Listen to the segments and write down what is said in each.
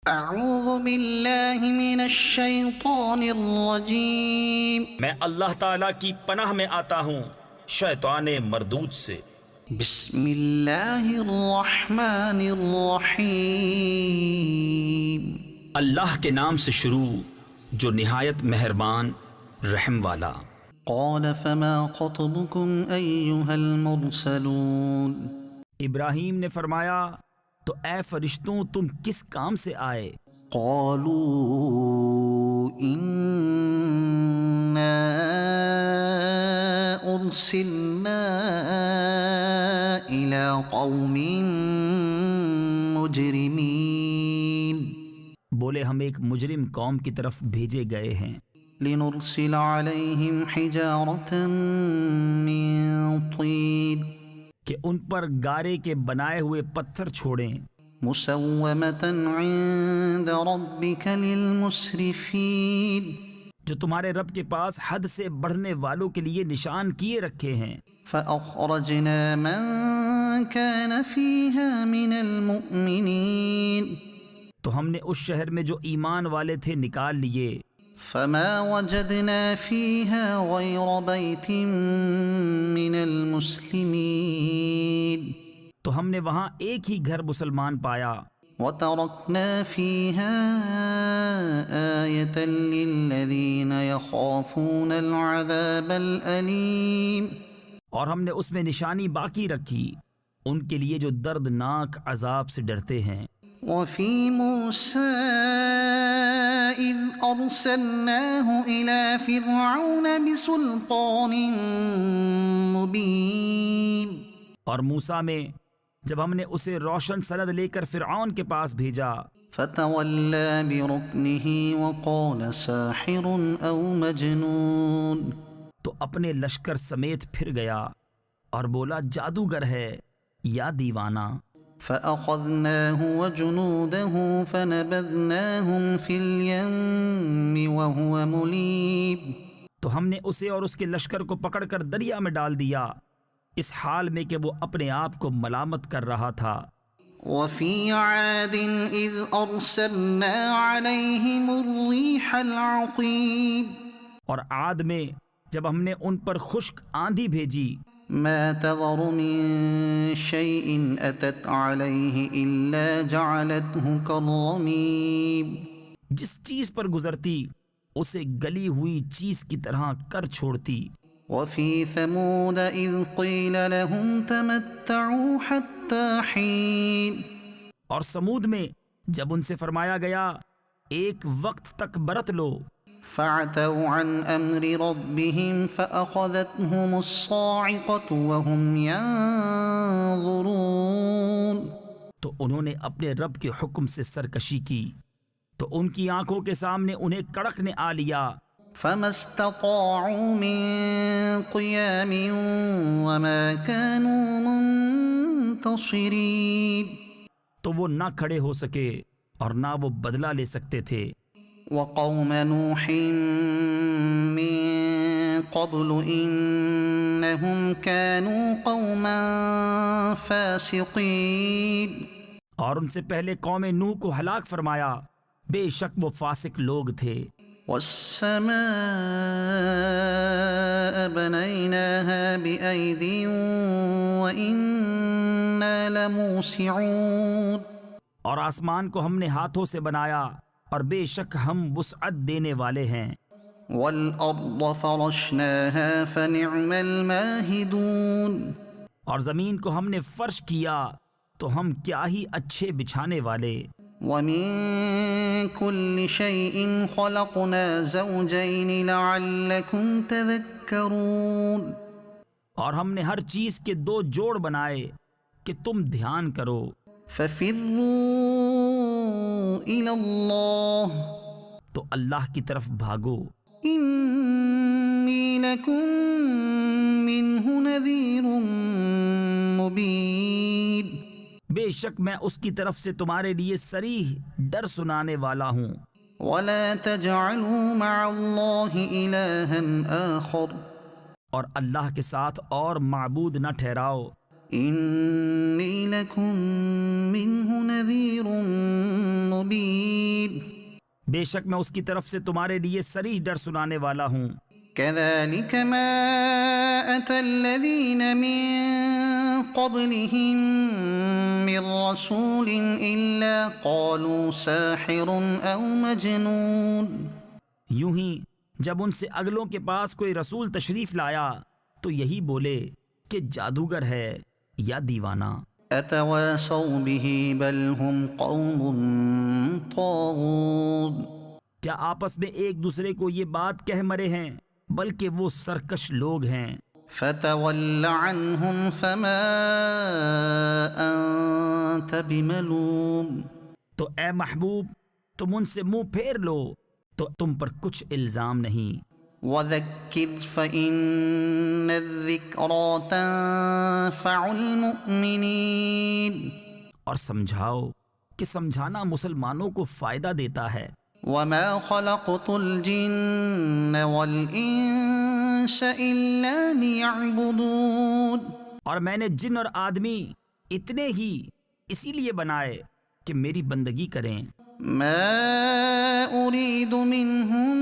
اعوذ باللہ من الشیطان الرجیم میں اللہ تعالیٰ کی پناہ میں آتا ہوں شیطان مردود سے۔ بسم اللہ الرحمن الرحیم اللہ کے نام سے شروع جو نہایت مہربان رحم والا۔ قال فما خطبكم ایھا المرسلون ابراہیم نے فرمایا تو اے فرشتوں تم کس کام سے آئے؟ قالوا انا ارسلنا الى قوم مجرمین، بولے ہم ایک مجرم قوم کی طرف بھیجے گئے ہیں۔ لنرسل علیہم حجارة من طین، کہ ان پر گارے کے بنائے ہوئے پتھر چھوڑیں، مسومة عند ربک للمسرفین، جو تمہارے رب کے پاس حد سے بڑھنے والوں کے لیے نشان کیے رکھے ہیں۔ فأخرجنا من كان فيها من المؤمنين، تو ہم نے اس شہر میں جو ایمان والے تھے نکال لیے۔ فما وجدنا فيها غير بيت من المسلمين، تو ہم نے وہاں ایک ہی گھر مسلمان پایا۔ وتركنا فيها آية للذين يخافون العذاب الأليم، اور ہم نے اس میں نشانی باقی رکھی ان کے لیے جو دردناک عذاب سے ڈرتے ہیں۔ وفي موسى إذ أرسلناه إلى فرعون بسلطان مبين، اور موسیٰ میں جب ہم نے اسے روشن سند لے کر فرعون کے پاس بھیجا فتولى بركنه وقال ساحر أو مجنون، تو اپنے لشکر سمیت پھر گیا اور بولا جادوگر ہے یا دیوانہ۔ فأخذناه وجنوده فنبذناهم في اليم وهو مليم، تو ہم نے اسے اور اس کے لشکر کو پکڑ کر دریا میں ڈال دیا اس حال میں کہ وہ اپنے آپ کو ملامت کر رہا تھا۔ وفي عاد إذ أرسلنا عليهم الريح العقيم، اور عاد میں جب ہم نے ان پر خشک آندھی بھیجی ما تذر من شيء أتت عليه إلا جعلته كالرميم، جس چیز پر گزرتی اسے گلی ہوئی چیز کی طرح کر چھوڑتی۔ وفي ثمود إذ قيل لهم تمتعوا حتى حين، اور سمود میں جب ان سے فرمایا گیا ایک وقت تک برت لو، فعتوا عن أمر ربهم فأخذتهم الصاعقة وهم ينظرون، تو انہوں نے اپنے رب کے حکم سے سرکشی کی تو ان کی آنکھوں کے سامنے انہیں کڑک نے آ لیا۔ فما استطاعوا من قيام وما كانوا منتصرين، تو وہ نہ کھڑے ہو سکے اور نہ وہ بدلہ لے سکتے تھے۔ وقوم نوح من قبل إنهم كانوا قوما فاسقين، اور ان سے پہلے قوم نوح کو ہلاک فرمایا، بے شک وہ فاسق لوگ تھے۔ والسماء بنيناها بأيد وإنا لموسعون، اور آسمان کو ہم نے ہاتھوں سے بنایا اور بے شک ہم وسعت دینے والے ہیں۔ والأرض فرشناها فنعم الماهدون، اور زمین کو ہم نے فرش کیا تو ہم کیا ہی اچھے بچھانے والے۔ ومن كل شيء خلقنا زوجين لعلكم تذكرون، اور ہم نے ہر چیز کے دو جوڑ بنائے کہ تم دھیان کرو۔ ففروا إلى الله، تو اللہ کی طرف بھاگو، إني لكم منه نذير مبين، بے شک میں اس کی طرف سے تمہارے لیے صریح ڈر سنانے والا ہوں۔ ولا تجعلوا مع الله إلها آخر، اور اللہ کے ساتھ اور معبود نہ ٹھہراؤ۔ إني لكم منه نذير مبين، بے شک میں اس کی طرف سے تمہارے لیے صریح ڈر سنانے والا ہوں۔ كذلك ما أتى الذين من قبلهم من رسول إلا قالوا ساحر أو مجنون۔ یوں ہی جب ان سے اگلوں کے پاس کوئی رسول تشریف لایا تو یہی بولے کہ جادوگر ہے یا دیوانہ۔ أتواصوا به بل هم قوم طاغون۔ کیا آپس میں ایک دوسرے کو یہ بات کہہ مرے ہیں، بلکہ وہ سرکش لوگ ہیں۔ فتول عنهم فما أنت بملوم۔ تو اے محبوب تم ان سے منہ پھیر لو تو تم پر کچھ الزام نہیں۔ وذكر فإن الذكرى تنفع المؤمنين۔ اور سمجھاؤ کہ سمجھانا مسلمانوں کو فائدہ دیتا ہے۔ وما خلقت الجن والإنس إلا ليعبدون۔ اور میں نے جن اور آدمی اتنے ہی اسی لیے بنائے کہ میری بندگی کریں۔ ما أريد منهم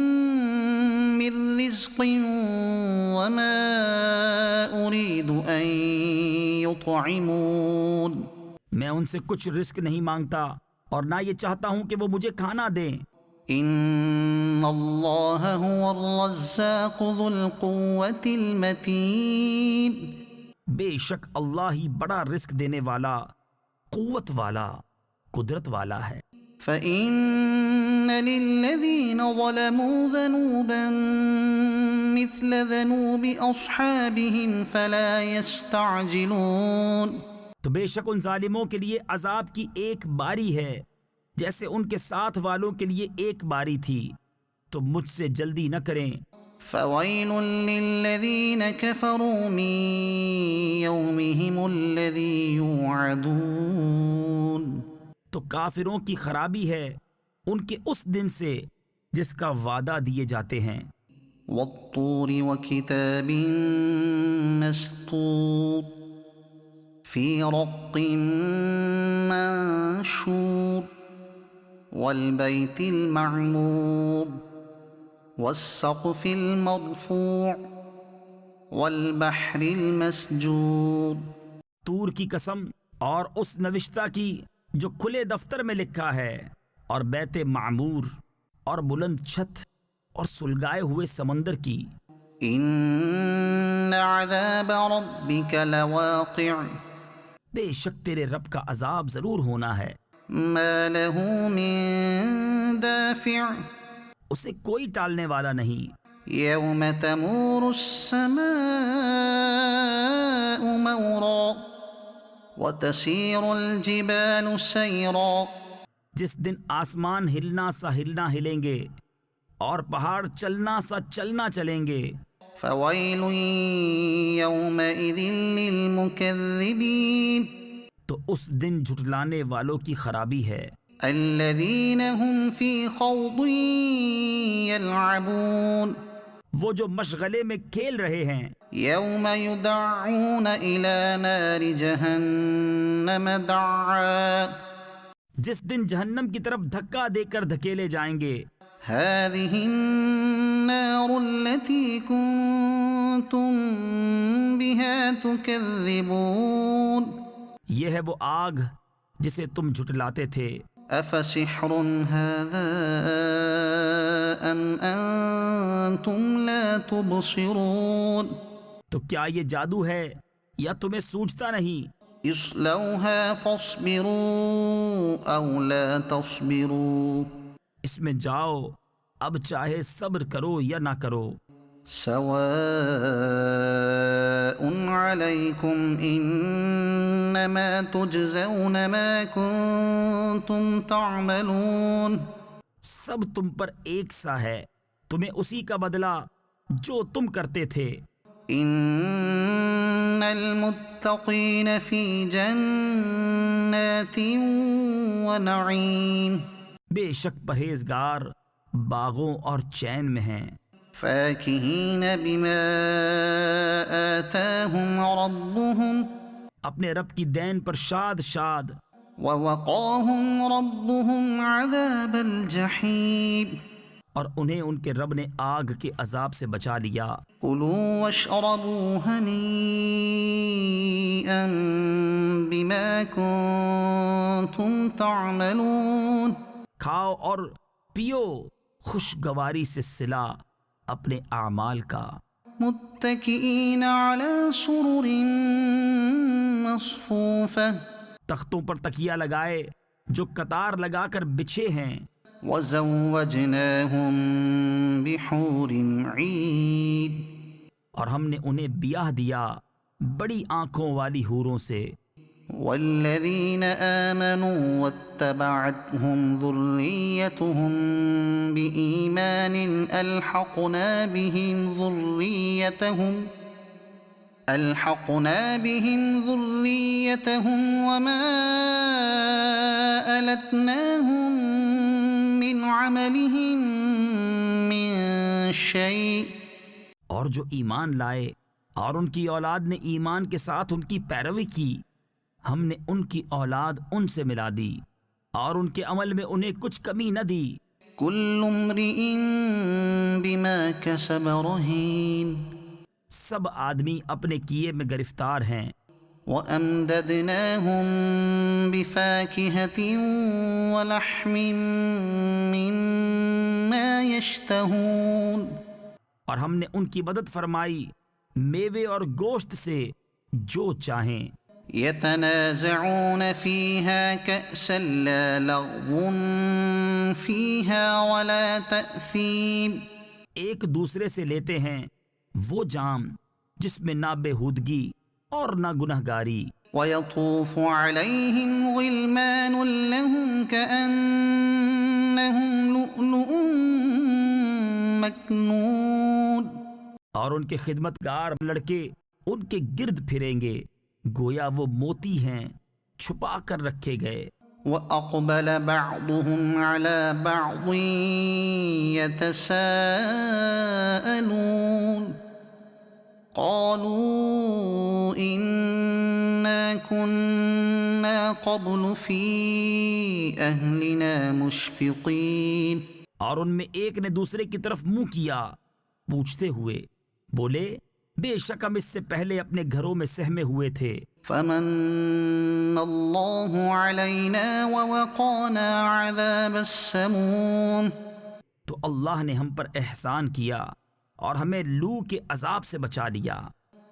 من رزق وما أريد أن يطعمون۔ میں ان سے کچھ رزق نہیں مانگتا اور نہ یہ چاہتا ہوں کہ وہ مجھے کھانا دیں۔ ان اللہ هو الرزاق ذو القوة المتین۔ بے شک اللہ ہی بڑا رزق دینے والا، قوت والا، قدرت والا ہے۔ فإن للذین ظلموا ذنوبا مثل ذنوب أصحابهم فلا يستعجلون۔ تو بے شک ان ظالموں کے لیے عذاب کی ایک باری ہے جیسے ان کے ساتھ والوں کے لیے ایک باری تھی، تو مجھ سے جلدی نہ کریں۔ فویل للذین کفروا من یومہم الذی یوعدون۔ تو کافروں کی خرابی ہے ان کے اس دن سے جس کا وعدہ دیے جاتے ہیں۔ والطور وکتاب مسطور فی رق منشور والبیت المعمور والسقف المرفوع والبحر المسجور۔ طور کی قسم اور اس نوشتہ کی جو کھلے دفتر میں لکھا ہے، اور بیت معمور اور بلند چھت اور سلگائے ہوئے سمندر کی۔ ان عذاب ربک لواقع۔ بے شک تیرے رب کا عذاب ضرور ہونا ہے۔ ما له من دافع۔ اسے کوئی ٹالنے والا نہیں۔ یوم تمور السماء مورا وتسیر الجبال سیرا۔ جس دن آسمان ہلنا سا ہلنا ہلیں گے اور پہاڑ چلنا سا چلنا چلیں گے۔ فویل یومئذ للمکذبین۔ تو اس دن جھٹلانے والوں کی خرابی ہے۔ الذین هم فی خوض یلعبون۔ وہ جو مشغلے میں کھیل رہے ہیں۔ یوم یدعون الی نار جہنم دعا۔ جس دن جہنم کی طرف دھکا دے کر دھکیلے جائیں گے۔ هذه النار التي كنتم بها تكذبون۔ یہ ہے وہ آگ جسے تم جھٹلاتے تھے۔ افسحر هذا ام انتم لا تبصرون۔ تو کیا یہ جادو ہے یا تمہیں سوجتا نہیں؟ اصلوها فاصبروا او لا تصبروا۔ اس میں جاؤ، اب چاہے صبر کرو یا نہ کرو۔ سواء علیکم انما تجزون ما کنتم تعملون۔ سب تم پر ایک سا ہے، تمہیں اسی کا بدلہ جو تم کرتے تھے۔ ان المتقین فی جنات ونعیم۔ بے شک پرہیزگار باغوں اور چین میں ہیں۔ فاکہین بما آتاہم ربہم۔ اپنے رب کی دین پر شاد شاد۔ ووقاهم ربهم عذاب الجحیم، اور انہیں ان کے رب نے آگ کے عذاب سے بچا لیا۔ کلوا واشربوا ہنیئا بما کنتم تعملون، کھاؤ اور پیو خوشگواری سے صلہ اپنے اعمال کا۔ متکئین علی سرر مصفوفہ، تختوں پر تکیہ لگائے جو قطار لگا کر بچھے ہیں۔ وزوجناہم بحور عین، اور ہم نے انہیں بیاہ دیا بڑی آنکھوں والی حوروں سے۔ والذین آمنوا واتبعتهم ذریتهم بإیمان الحقنا بهم ذریتهم وما ألتناهم من عملهم من شيء، اور جو ایمان لائے اور ان کی اولاد نے ایمان کے ساتھ ان کی پیروی کی، ہم نے ان کی اولاد ان سے ملا دی اور ان کے عمل میں انہیں کچھ کمی نہ دی۔ كل امرئ بما كسب رهين، سب آدمی اپنے کیے میں گرفتار ہیں۔ وَأَمْدَدْنَاهُمْ بِفَاكِهَةٍ وَلَحْمٍ مِّمَّا يَشْتَهُونَ، اور ہم نے ان کی مدد فرمائی میوے اور گوشت سے جو چاہیں۔ يَتَنَازَعُونَ فِيهَا كَأْسًا لَّا لَغْوٌ فِيهَا وَلَا تَأْثِيمٌ، ایک دوسرے سے لیتے ہیں وہ جام جس میں نہ بےہودگی اور نہ گنہگاری۔ وَيَطُوفُ عَلَيْهِمْ غِلْمَانٌ لَّهُمْ كَأَنَّهُمْ لُؤْلُؤٌ مَّكْنُونٌ، اور ان کے خدمتگار لڑکے ان کے گرد پھریں گے گویا وہ موتی ہیں چھپا کر رکھے گئے۔ وَأَقْبَلَ بَعْضُهُمْ عَلَى بَعْضٍ يَتَسَاءَلُونَ، قَالُوا إِنَّا كُنَّا قَبْلُ فِي أَهْلِنَا مُشْفِقِينَ، اور ان میں ایک نے دوسرے کی طرف منہ کیا پوچھتے ہوئے، بولے بے شک ہم اس سے پہلے اپنے گھروں میں سہمے ہوئے تھے۔ فَمَنَّ اللَّهُ عَلَيْنَا وَوَقَانَا عَذَابَ السَّمُومِ، تو اللہ نے ہم پر احسان کیا اور ہمیں لو کے عذاب سے بچا لیا۔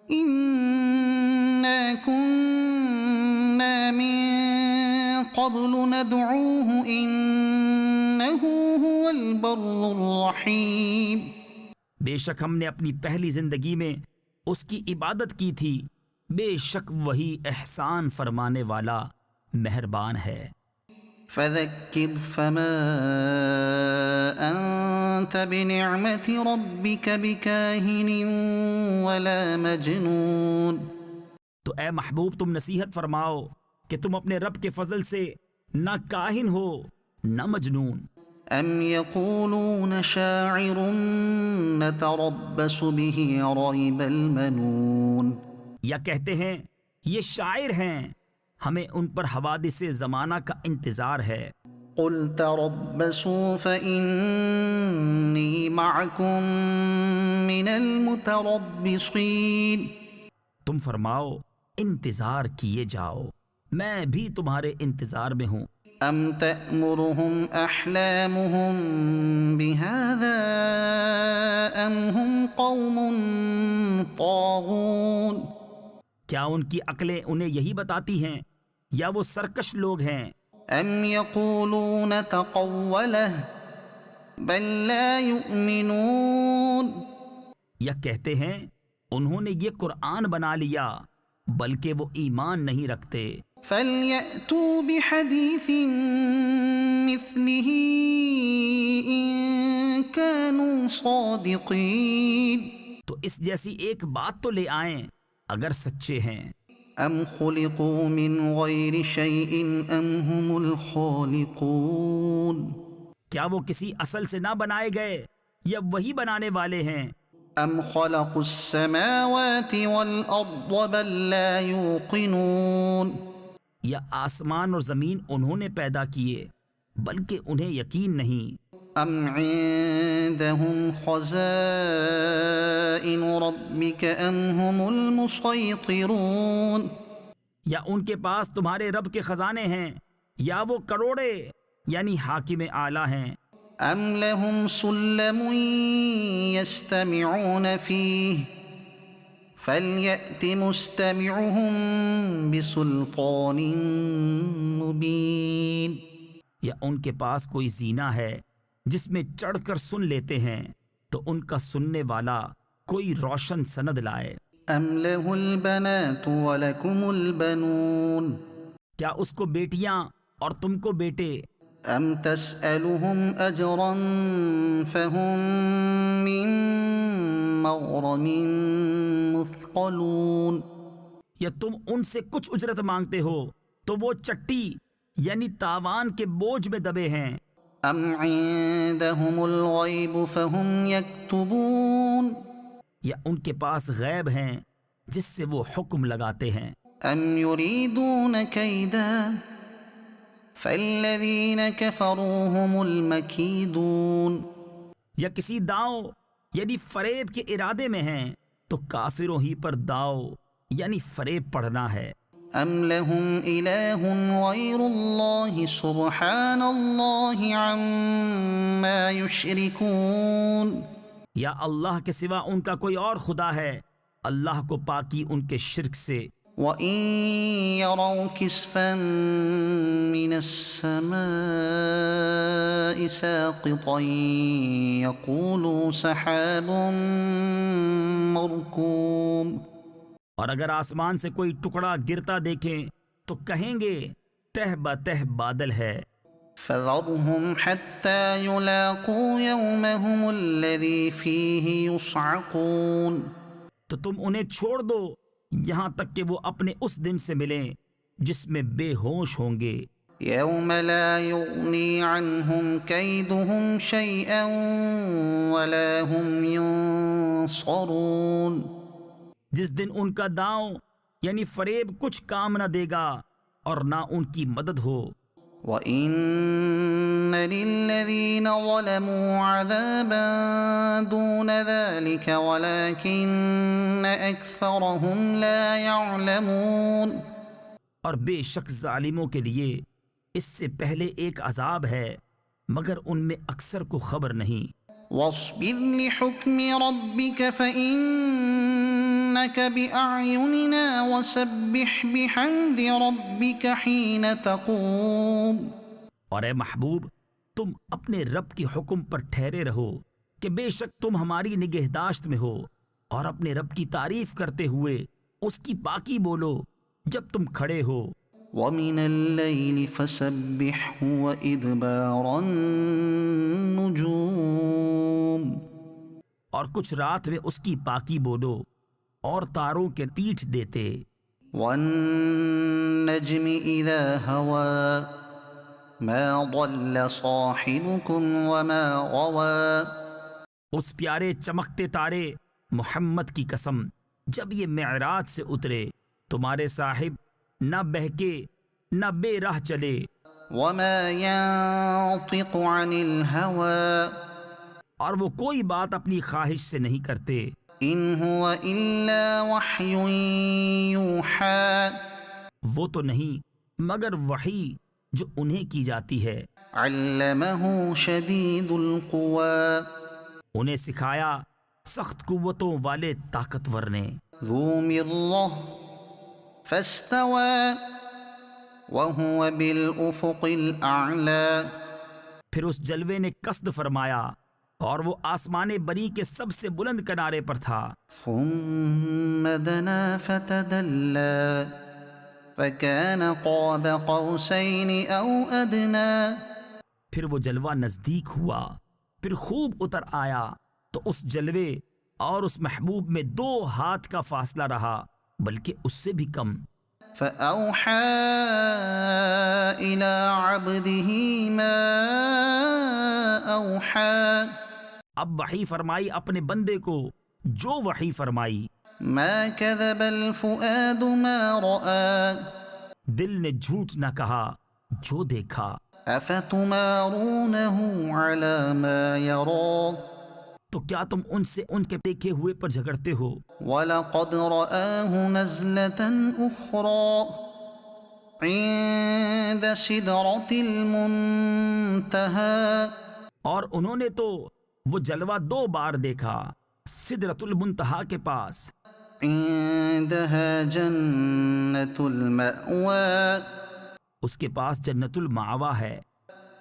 إِنَّا كُنَّا مِن قَبْلُ نَدْعُوهُ إِنَّهُ هُوَ الْبَرُّ الرَّحِيمُ، بے شک ہم نے اپنی پہلی زندگی میں اس کی عبادت کی تھی، بے شک وہی احسان فرمانے والا مہربان ہے۔ فَذَكِّرْ فَمَا أَنْتَ بِنِعْمَةِ رَبِّكَ بِكَاهِنٍ وَلَا مَجْنُونٍ، تو اے محبوب تم نصیحت فرماؤ کہ تم اپنے رب کے فضل سے نہ کاہن ہو نہ مجنون۔ أَمْ يَقُولُونَ شَاعِرٌ نَتَرَبَّصُ بِهِ رَيْبَ الْمَنُونِ، یا کہتے ہیں یہ شاعر ہیں ہمیں ان پر حوادث زمانہ کا انتظار ہے۔ قُلْ تَرَبَّصُوا فَإِنِّي مَعَكُمْ مِنَ الْمُتَرَبِّصِينَ، تم فرماؤ انتظار کیے جاؤ میں بھی تمہارے انتظار میں ہوں۔ أَمْ تَأْمُرُهُمْ أَحْلَامُهُمْ بِهَذَا أَمْ هُمْ قَوْمٌ طَاغُونَ، کیا ان کی عقلیں انہیں یہی بتاتی ہیں یا وہ سرکش لوگ ہیں؟ أَمْ يَقُولُونَ تَقَوَّلَهُ بَل لَّا يُؤْمِنُونَ، یا کہتے ہیں انہوں نے یہ قرآن بنا لیا بلکہ وہ ایمان نہیں رکھتے۔ فَلْيَأْتُوا بِحَدِيثٍ مِّثْلِهِ إِن كَانُوا صَادِقِينَ، تو اس جیسی ایک بات تو لے آئیں اگر سچے ہیں۔ أَمْ خُلِقُوا مِنْ غَيْرِ شَيْءٍ أَمْ هُمُ الْخَالِقُونَ، کیا وہ کسی اصل سے نہ بنائے گئے یا وہی بنانے والے ہیں؟ أَمْ خَلَقُوا السَّمَاوَاتِ وَالْأَرْضَ بَل لَّا يُوقِنُونَ، یا آسمان اور زمین انہوں نے پیدا کیے بلکہ انہیں یقین نہیں؟ ام عندهم خزائن ربك ام هم المسيطرون یا ان کے پاس تمہارے رب کے خزانے ہیں یا وہ کروڑے یعنی حاکم اعلیٰ ہیں؟ ام لهم سلم يستمعون فيه فليأت مستمعهم بسلطان مبين یا ان کے پاس کوئی زینہ ہے جس میں چڑھ کر سن لیتے ہیں تو ان کا سننے والا کوئی روشن سند لائے۔ ام له البنات ولكم البنون کیا اس کو بیٹیاں اور تم کو بیٹے؟ ام تسألهم اجرا فهم من مغرم مثقلون یا تم ان سے کچھ اجرت مانگتے ہو تو وہ چٹی یعنی تاوان کے بوجھ میں دبے ہیں۔ ام عندهم الغیب فهم یکتبون یا ان کے پاس غیب ہیں جس سے وہ حکم لگاتے ہیں۔ ام یریدون کیدا فالذین کفروا هم المکیدون یا کسی داؤ یعنی فریب کے ارادے میں ہیں تو کافروں ہی پر داؤ یعنی فریب پڑھنا ہے۔ ام لهم الہ غیر اللہ سبحان اللہ عما یشرکون یا اللہ کے سوا ان کا کوئی اور خدا ہے، اللہ کو پاکی ان کے شرک سے۔ وَإِن يَرَوْا كِسْفًا مِّنَ السَّمَاءِ سَاقِطًا يَقُولُوا سَحَابٌ مَّرْكُومٌ اور اگر آسمان سے کوئی ٹکڑا گرتا دیکھیں تو کہیں گے تہ بتہ بادل ہے۔ فَذَرْهُمْ حَتَّى يُلَاقُوا يَوْمَهُمُ الَّذِي فِيهِ يُصْعَقُونَ تو تم انہیں چھوڑ دو یہاں تک کہ وہ اپنے اس دن سے ملیں جس میں بے ہوش ہوں گے۔ يَوْمَ لَا يُغْنِي عَنْهُمْ كَيْدُهُمْ شَيْئًا وَلَا هُمْ يُنصَرُونَ جس دن ان کا داؤں یعنی فریب کچھ کام نہ دے گا اور نہ ان کی مدد ہو۔ وَإِنَّ لِلَّذِينَ ظَلَمُوا عَذَابًا دُونَ ذَلِكَ وَلَكِنَّ أَكْثَرَهُمْ لَا يَعْلَمُونَ اور بے شک ظالموں کے لیے اس سے پہلے ایک عذاب ہے مگر ان میں اکثر کو خبر نہیں۔ وَاصْبِرْ لِحُكْمِ رَبِّكَ فَإِنَّكَ بِأَعْيُنِنَا وَسَبِّحْ بِحَمْدِ رَبِّكَ حِينَ تَقُومُ اور اے محبوب تم اپنے رب کے حکم پر ٹھہرے رہو کہ بے شک تم ہماری نگہداشت میں ہو، اور اپنے رب کی تعریف کرتے ہوئے اس کی پاکی بولو جب تم کھڑے ہو۔ وَمِنَ اللَّيْلِ فَسَبِّحْهُ وَإِدْبَارَ النُّجُومِ اور کچھ رات میں اس کی پاکی بولو اور تاروں کے پیٹھ دیتے۔ وَالنَّجْمِ إِذَا هَوَى مَا ضَلَّ صَاحِبُكُمْ وَمَا غَوَى اس پیارے چمکتے تارے محمد کی قسم جب یہ معراج سے اترے تمہارے صاحب نہ بہکے نہ بے راہ چلے۔ وَمَا يَنطِقُ عَنِ الْهَوَى اور وہ کوئی بات اپنی خواہش سے نہیں کرتے۔ إِنْ هُوَ إِلَّا وَحْيٌ يُوحَى وہ تو نہیں مگر وحی جو انہیں کی جاتی ہے۔ عَلَّمَهُ شَدِيدُ الْقُوَى انہیں سکھایا سخت قوتوں والے طاقتور نے۔ ذُو مِرَّةٍ فَاسْتَوَى وَهُوَ بِالْأُفُقِ الْأَعْلَى پھر اس جلوے نے قصد فرمایا اور وہ آسمان بری کے سب سے بلند کنارے پر تھا۔ ثُمَّ دَنَا فَتَدَلَّى فَكَانَ قَابَ قَوْسَيْنِ أَوْ أَدْنَى پھر وہ جلوہ نزدیک ہوا پھر خوب اتر آیا تو اس جلوے اور اس محبوب میں 2 ہاتھ کا فاصلہ رہا بلکہ اس سے بھی کم۔ فَأَوْحَى إِلَىٰ عَبْدِهِ مَا أَوْحَى اب وحی فرمائی اپنے بندے کو جو وحی فرمائی۔ مَا كَذَبَ الْفُؤَادُ مَا رَأَىٰ دل نے جھوٹ نہ کہا جو دیکھا۔ أفتمارونه على ما يرى تو کیا تم ان سے ان کے دیکھے ہوئے پر جھگڑتے ہو؟ ولقد رآه نزلة أخرى عند سدرة المنتهى اور انہوں نے تو وہ جلوہ 2 بار دیکھا، سدرۃ المنتہا کے پاس۔ عندها جنة المأوى اس کے پاس جنت المأویٰ ہے۔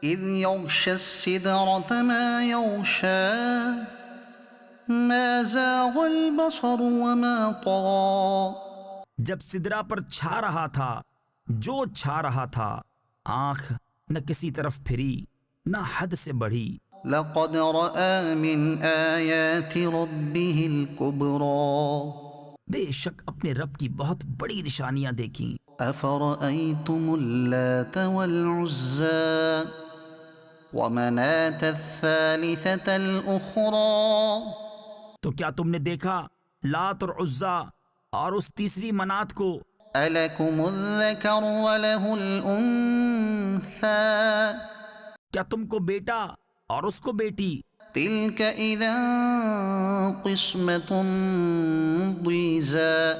إذ يغشى السدرة ما يغشى ما زاغ البصر وما طغى جب سدرہ پر چھا رہا تھا جو چھا رہا تھا، آنکھ نہ کسی طرف پھری نہ حد سے بڑھی۔ لقد رأى من آيات ربه الكبرى بے شک اپنے رب کی بہت بڑی نشانیاں دیکھیں۔ أفرأيتم اللات والعزى ومناة الثالثة الأخرى تو کیا تم نے دیکھا لات اور عزا اور اس تیسری منات کو؟ ألكم الذكر وله الأنثى کیا تم کو بیٹا اور اس کو بیٹی؟ تلك إذا قسمة ضيزى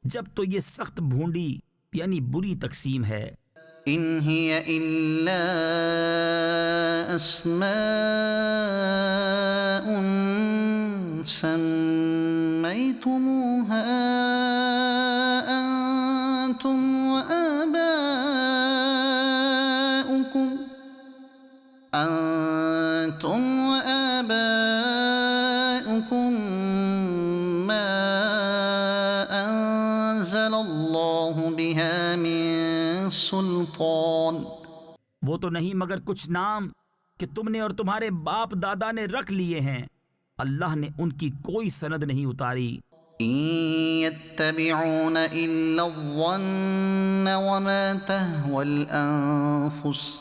جب تو یہ سخت بھونڈی یعنی بری تقسیم ہے۔ إن هي إلا أسماء سميتموها أنتم وآباؤكم ما أنزل الله بها من سلطان وہ تو نہیں مگر کچھ نام کہ تم نے اور تمہارے باپ دادا نے رکھ لیے ہیں، اللہ نے ان کی کوئی سند نہیں اتاری۔ إن يتبعون إلا الظن وما تهوى الأنفس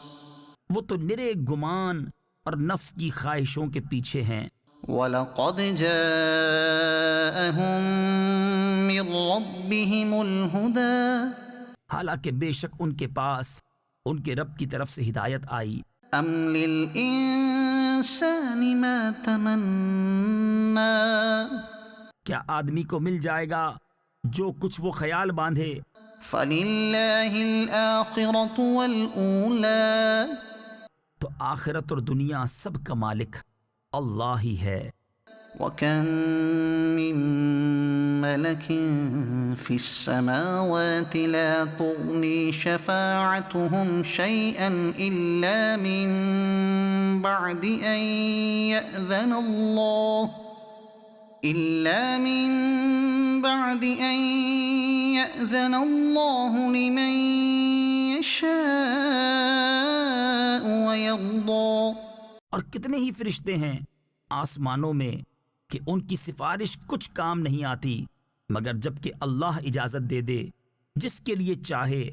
وہ تو نرے گمان اور نفس کی خواہشوں کے پیچھے ہیں۔ وَلَقَدْ جَاءَهُم مِّن رَّبِّهِمُ الْهُدَىٰ حالانکہ بے شک ان کے پاس ان کے رب کی طرف سے ہدایت آئی۔ أَمْ لِلْإِنسَانِ مَا تَمَنَّىٰ کیا آدمی کو مل جائے گا جو کچھ وہ خیال باندھے؟ فَلِلَّهِ الْآخِرَةُ وَالْأُولَىٰ تو آخرت اور دنیا سب کا مالک اللہ ہی ہے۔ وَكَم مِّن مَّلَكٍ فِي السَّمَاوَاتِ لَا تُغْنِي شَفَاعَتُهُمْ شَيْئًا إِلَّا مِن بَعْدِ أَن يَأْذَنَ اللَّهُ لِمَن يَشَاءُ وَيَرْضَىٰ اور کتنے ہی فرشتے ہیں آسمانوں میں کہ ان کی سفارش کچھ کام نہیں آتی مگر جب کہ اللہ اجازت دے دے جس کے لیے چاہے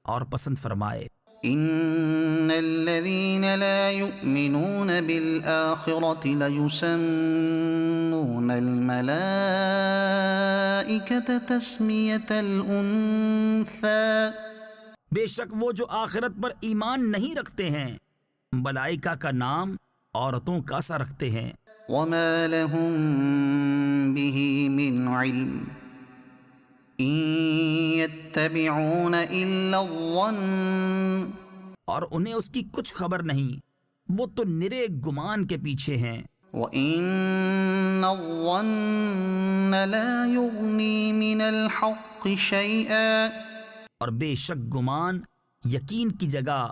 اور پسند فرمائے۔ إن الذين لا يؤمنون بالآخرة ليسمون الملائكة تسمية الأنثى بے شک وہ جو آخرت پر ایمان نہیں رکھتے ہیں ملائکہ کا نام عورتوں کا سا رکھتے ہیں۔ وما لهم به من علم إن يتبعون إلا الظن اور انہیں اس کی کچھ خبر نہیں، وہ تو نرے گمان کے پیچھے ہیں۔ وَإِنَّ الظَّنَّ لَا يُغْنِي مِنَ الْحَقِّ شَيْئًا اور بے شک گمان یقین کی جگہ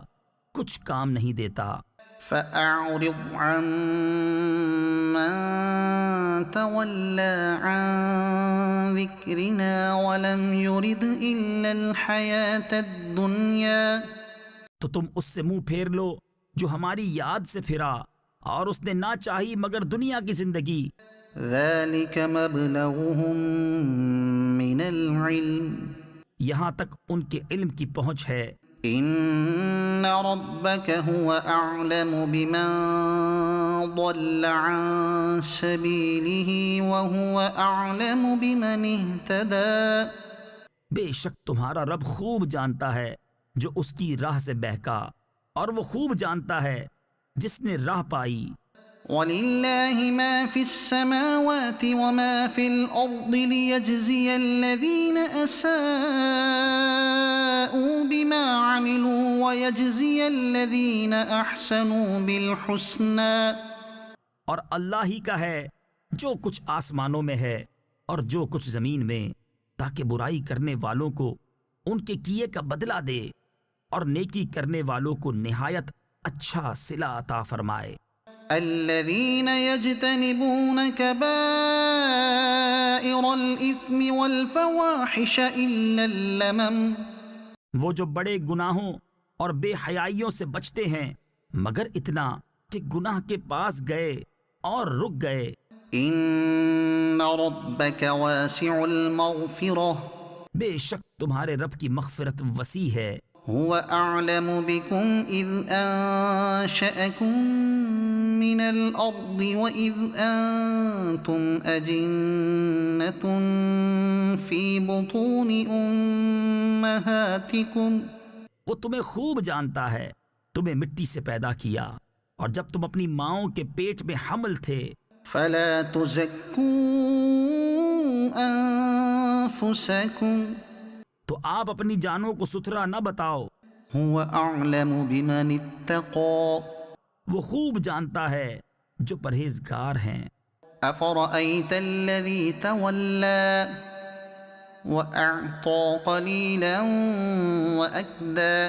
کچھ کام نہیں دیتا۔ فَأَعْرِضْ عَمَّن تَوَلَّىٰ عَن ذِكْرِنَا وَلَمْ يُرِدْ إِلَّا الْحَيَاةَ الدُّنْيَا تو تم اس سے منہ پھیر لو جو ہماری یاد سے پھرا اور اس نے نہ چاہی مگر دنیا کی زندگی۔ ذَلِكَ مَبْلَغُهُم مِّنَ الْعِلْمِ یہاں تک ان کے علم کی پہنچ ہے۔ إِنَّ رَبَّكَ هُوَ أَعْلَمُ بِمَن ضَلَّ عَن سَبِيلِهِ وَهُوَ أَعْلَمُ بِمَنِ اهْتَدَىٰ بے شک تمہارا رب خوب جانتا ہے جو اس کی راہ سے بہکا، اور وہ خوب جانتا ہے جس نے راہ پائی۔ وَلِلَّهِ مَا فِي السَّمَاوَاتِ وَمَا فِي الْأَرْضِ لِيَجْزِيَ الَّذِينَ أَسَاءُوا بِمَا عَمِلُوا وَيَجْزِيَ الَّذِينَ أَحْسَنُوا بِالْحُسْنَى۔ اور اللہ ہی کا ہے جو کچھ آسمانوں میں ہے اور جو کچھ زمین میں، تاکہ برائی کرنے والوں کو ان کے کیے کا بدلہ دے اور نیکی کرنے والوں کو نہایت اچھا صلہ عطا فرمائے۔ الذين يجتنبون كبائر الإثم والفواحش إلا اللمم، وہ جو بڑے گناہوں اور بے حیائیوں سے بچتے ہیں مگر اتنا کہ گناہ کے پاس گئے اور رک گئے۔ إن ربك واسع المغفرة، بے شک تمہارے رب کی مغفرت وسیع ہے۔ هو أعلم بكم إذ أنشأكم من الأرض وإذ أنتم أجنة في بطون أمهاتكم، وہ تمہیں خوب جانتا ہے، تمہیں مٹی سے پیدا کیا اور جب تم اپنی ماؤں کے پیٹ میں حمل تھے۔ فلا تزكوا أنفسكم، تو آپ اپنی جانوں کو ستھرا نہ بتاؤ، هو أعلم بمن اتقى۔ وہ خوب جانتا ہے جو پرہیزگار ہیں۔ أفرأيت الذي تولى وأعطى قليلا وأكدى،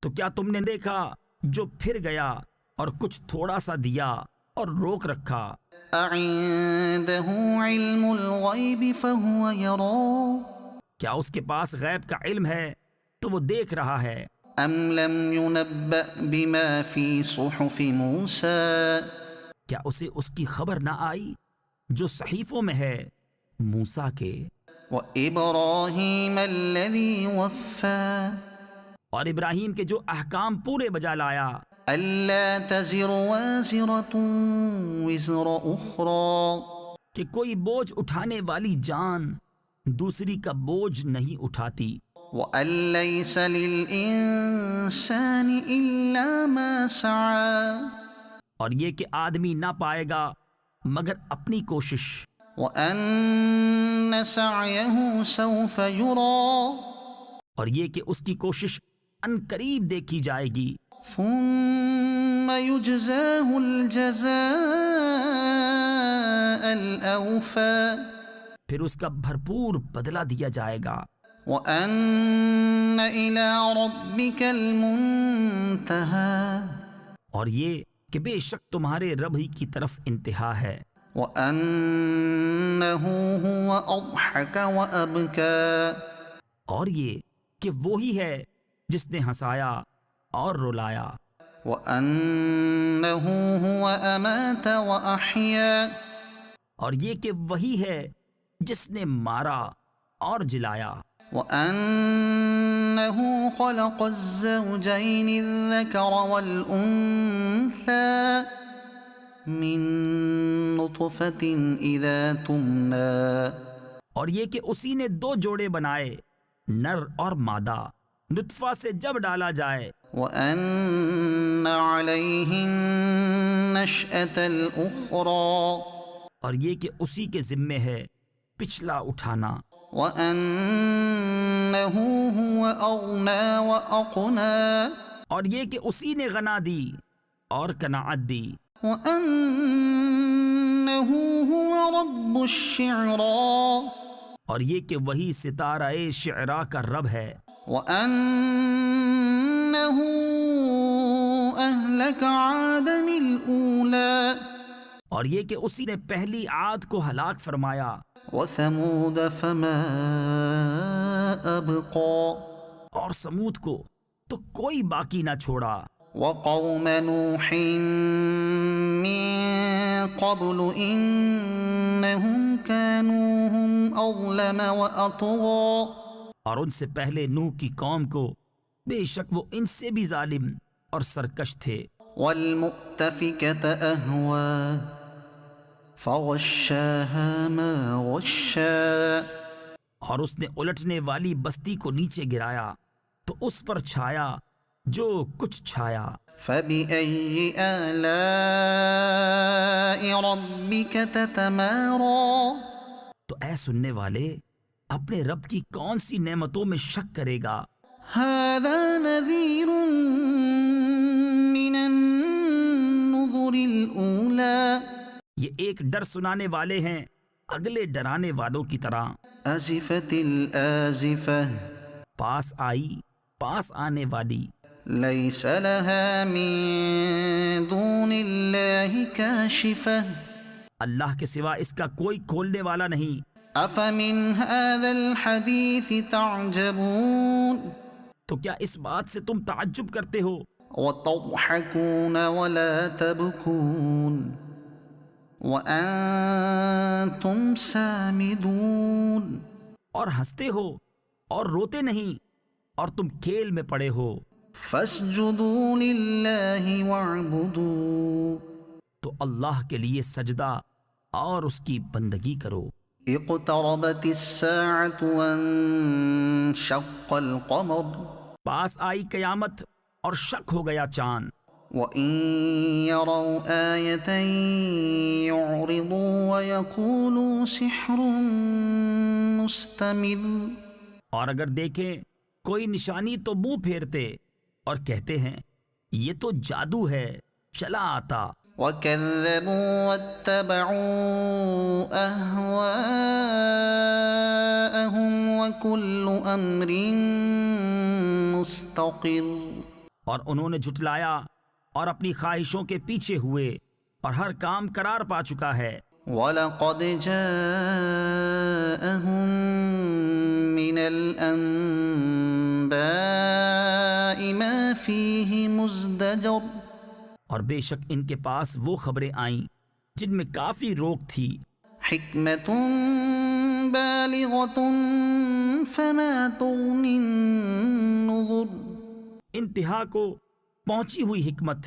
تو کیا تم نے دیکھا جو پھر گیا اور کچھ تھوڑا سا دیا اور روک رکھا؟ أعنده علم الغيب فهو يرى، کیا اس کے پاس غیب کا علم ہے تو وہ دیکھ رہا ہے؟ أم لم ينبأ بما في صحف موسى، کیا اسے اس کی خبر نہ آئی جو صحیفوں میں ہے موسیٰ کے وإبراهيم الذي وفى، اور ابراہیم کے جو احکام پورے بجا لایا، ألا تزر وازرة وزر أخرى، کہ کوئی بوجھ اٹھانے والی جان دوسری کا بوجھ نہیں اٹھاتی، وأن ليس للإنسان إلا ما سعى، اور یہ کہ آدمی نہ پائے گا مگر اپنی کوشش، وأن سعيه سوف يرى، اور یہ کہ اس کی کوشش ان قریب دیکھی جائے گی، ثم يجزاه الجزاء الأوفى، پھر اس کا بھرپور بدلہ دیا جائے گا، وأن إلى ربك المنتهى، اور یہ کہ بے شک تمہارے رب ہی کی طرف انتہا ہے، وأنه هو أضحك وأبكى، اور یہ کہ وہی ہے جس نے ہنسایا اور رلایا، وأنه هو أمات وأحيا، اور یہ کہ وہی ہے جس نے مارا اور جلایا، وأنه خلق الزوجين الذكر والأنثى من نطفة إذا تمنى، اور یہ کہ اسی نے دو جوڑے بنائے نر اور مادہ نطفہ سے جب ڈالا جائے، وأن عليه النشأة الأخرى، اور یہ کہ اسی کے ذمے ہے پچھلا اٹھانا، وأنه هو أغنى وأقنى، اور یہ کہ اسی نے غنا دی اور قناعت دی، وأنه هو رب الشعرى، اور یہ کہ وہی ستارہ شعراء کا رب ہے، وأنه أهلك عادا الأولى، اور یہ کہ اسی نے پہلی عاد کو ہلاک فرمایا، وثمود فما أبقى، اور سمود کو تو کوئی باقی نہ چھوڑا، وقوم نوح من قبل إنهم كانوا هم أظلم وأطغى، اور ان سے پہلے نوح کی قوم کو بے شک وہ ان سے بھی ظالم اور سرکش تھے، والمؤتفكة أهوى فغشاها ما غشى، اور اس نے الٹنے والی بستی کو نیچے گرایا تو اس پر چھایا جو کچھ چھایا۔ فبأي آلاء ربك تتمارى؟ تو اے سننے والے، اپنے رب کی کون سی نعمتوں میں شک کرے گا؟ هذا نذير من النذر الأولى، یہ ایک ڈر سنانے والے ہیں اگلے ڈرانے والوں کی طرح۔ أزفت الآزفة، پاس آئی، پاس آنے والی، ليس لها من دون الله كاشفة، اللہ کے سوا اس کا کوئی کھولنے والا نہیں۔ أفمن هذا الحديث تعجبون، تو کیا اس بات سے تم تعجب کرتے ہو؟ وتضحكون ولا تبكون وأنتم سامدون، اور ہنستے ہو اور روتے نہیں، اور تم کھیل میں پڑے ہو۔ فاسجدوا لله واعبدوا، تو اللہ کے لیے سجدہ اور اس کی بندگی کرو۔ اقتربت الساعة وانشق القمر، پاس آئی قیامت اور شک ہو گیا چاند۔ وإن يروا آية يعرضوا ويقولوا سحر مستمر، اور اگر دیکھیں کوئی نشانی تو منہ پھیرتے اور کہتے ہیں یہ تو جادو ہے چلا آتا۔ وكذبوا واتبعوا أهواءهم وكل أمر مستقر، اور انہوں نے جھٹلایا اور اپنی خواہشوں کے پیچھے ہوئے، اور ہر کام قرار پا چکا ہے۔ وَلَقَدْ جَاءَهُم مِّنَ الْأَنبَاءِ مَا فِيهِ مُزْدَجَرٌ، اور بے شک ان کے پاس وہ خبریں آئیں جن میں کافی روک تھی۔ حِكْمَةٌ بَالِغَةٌ فَمَا تُغْنِ النُّذُرُ، انتہا کو پہنچی ہوئی حکمت،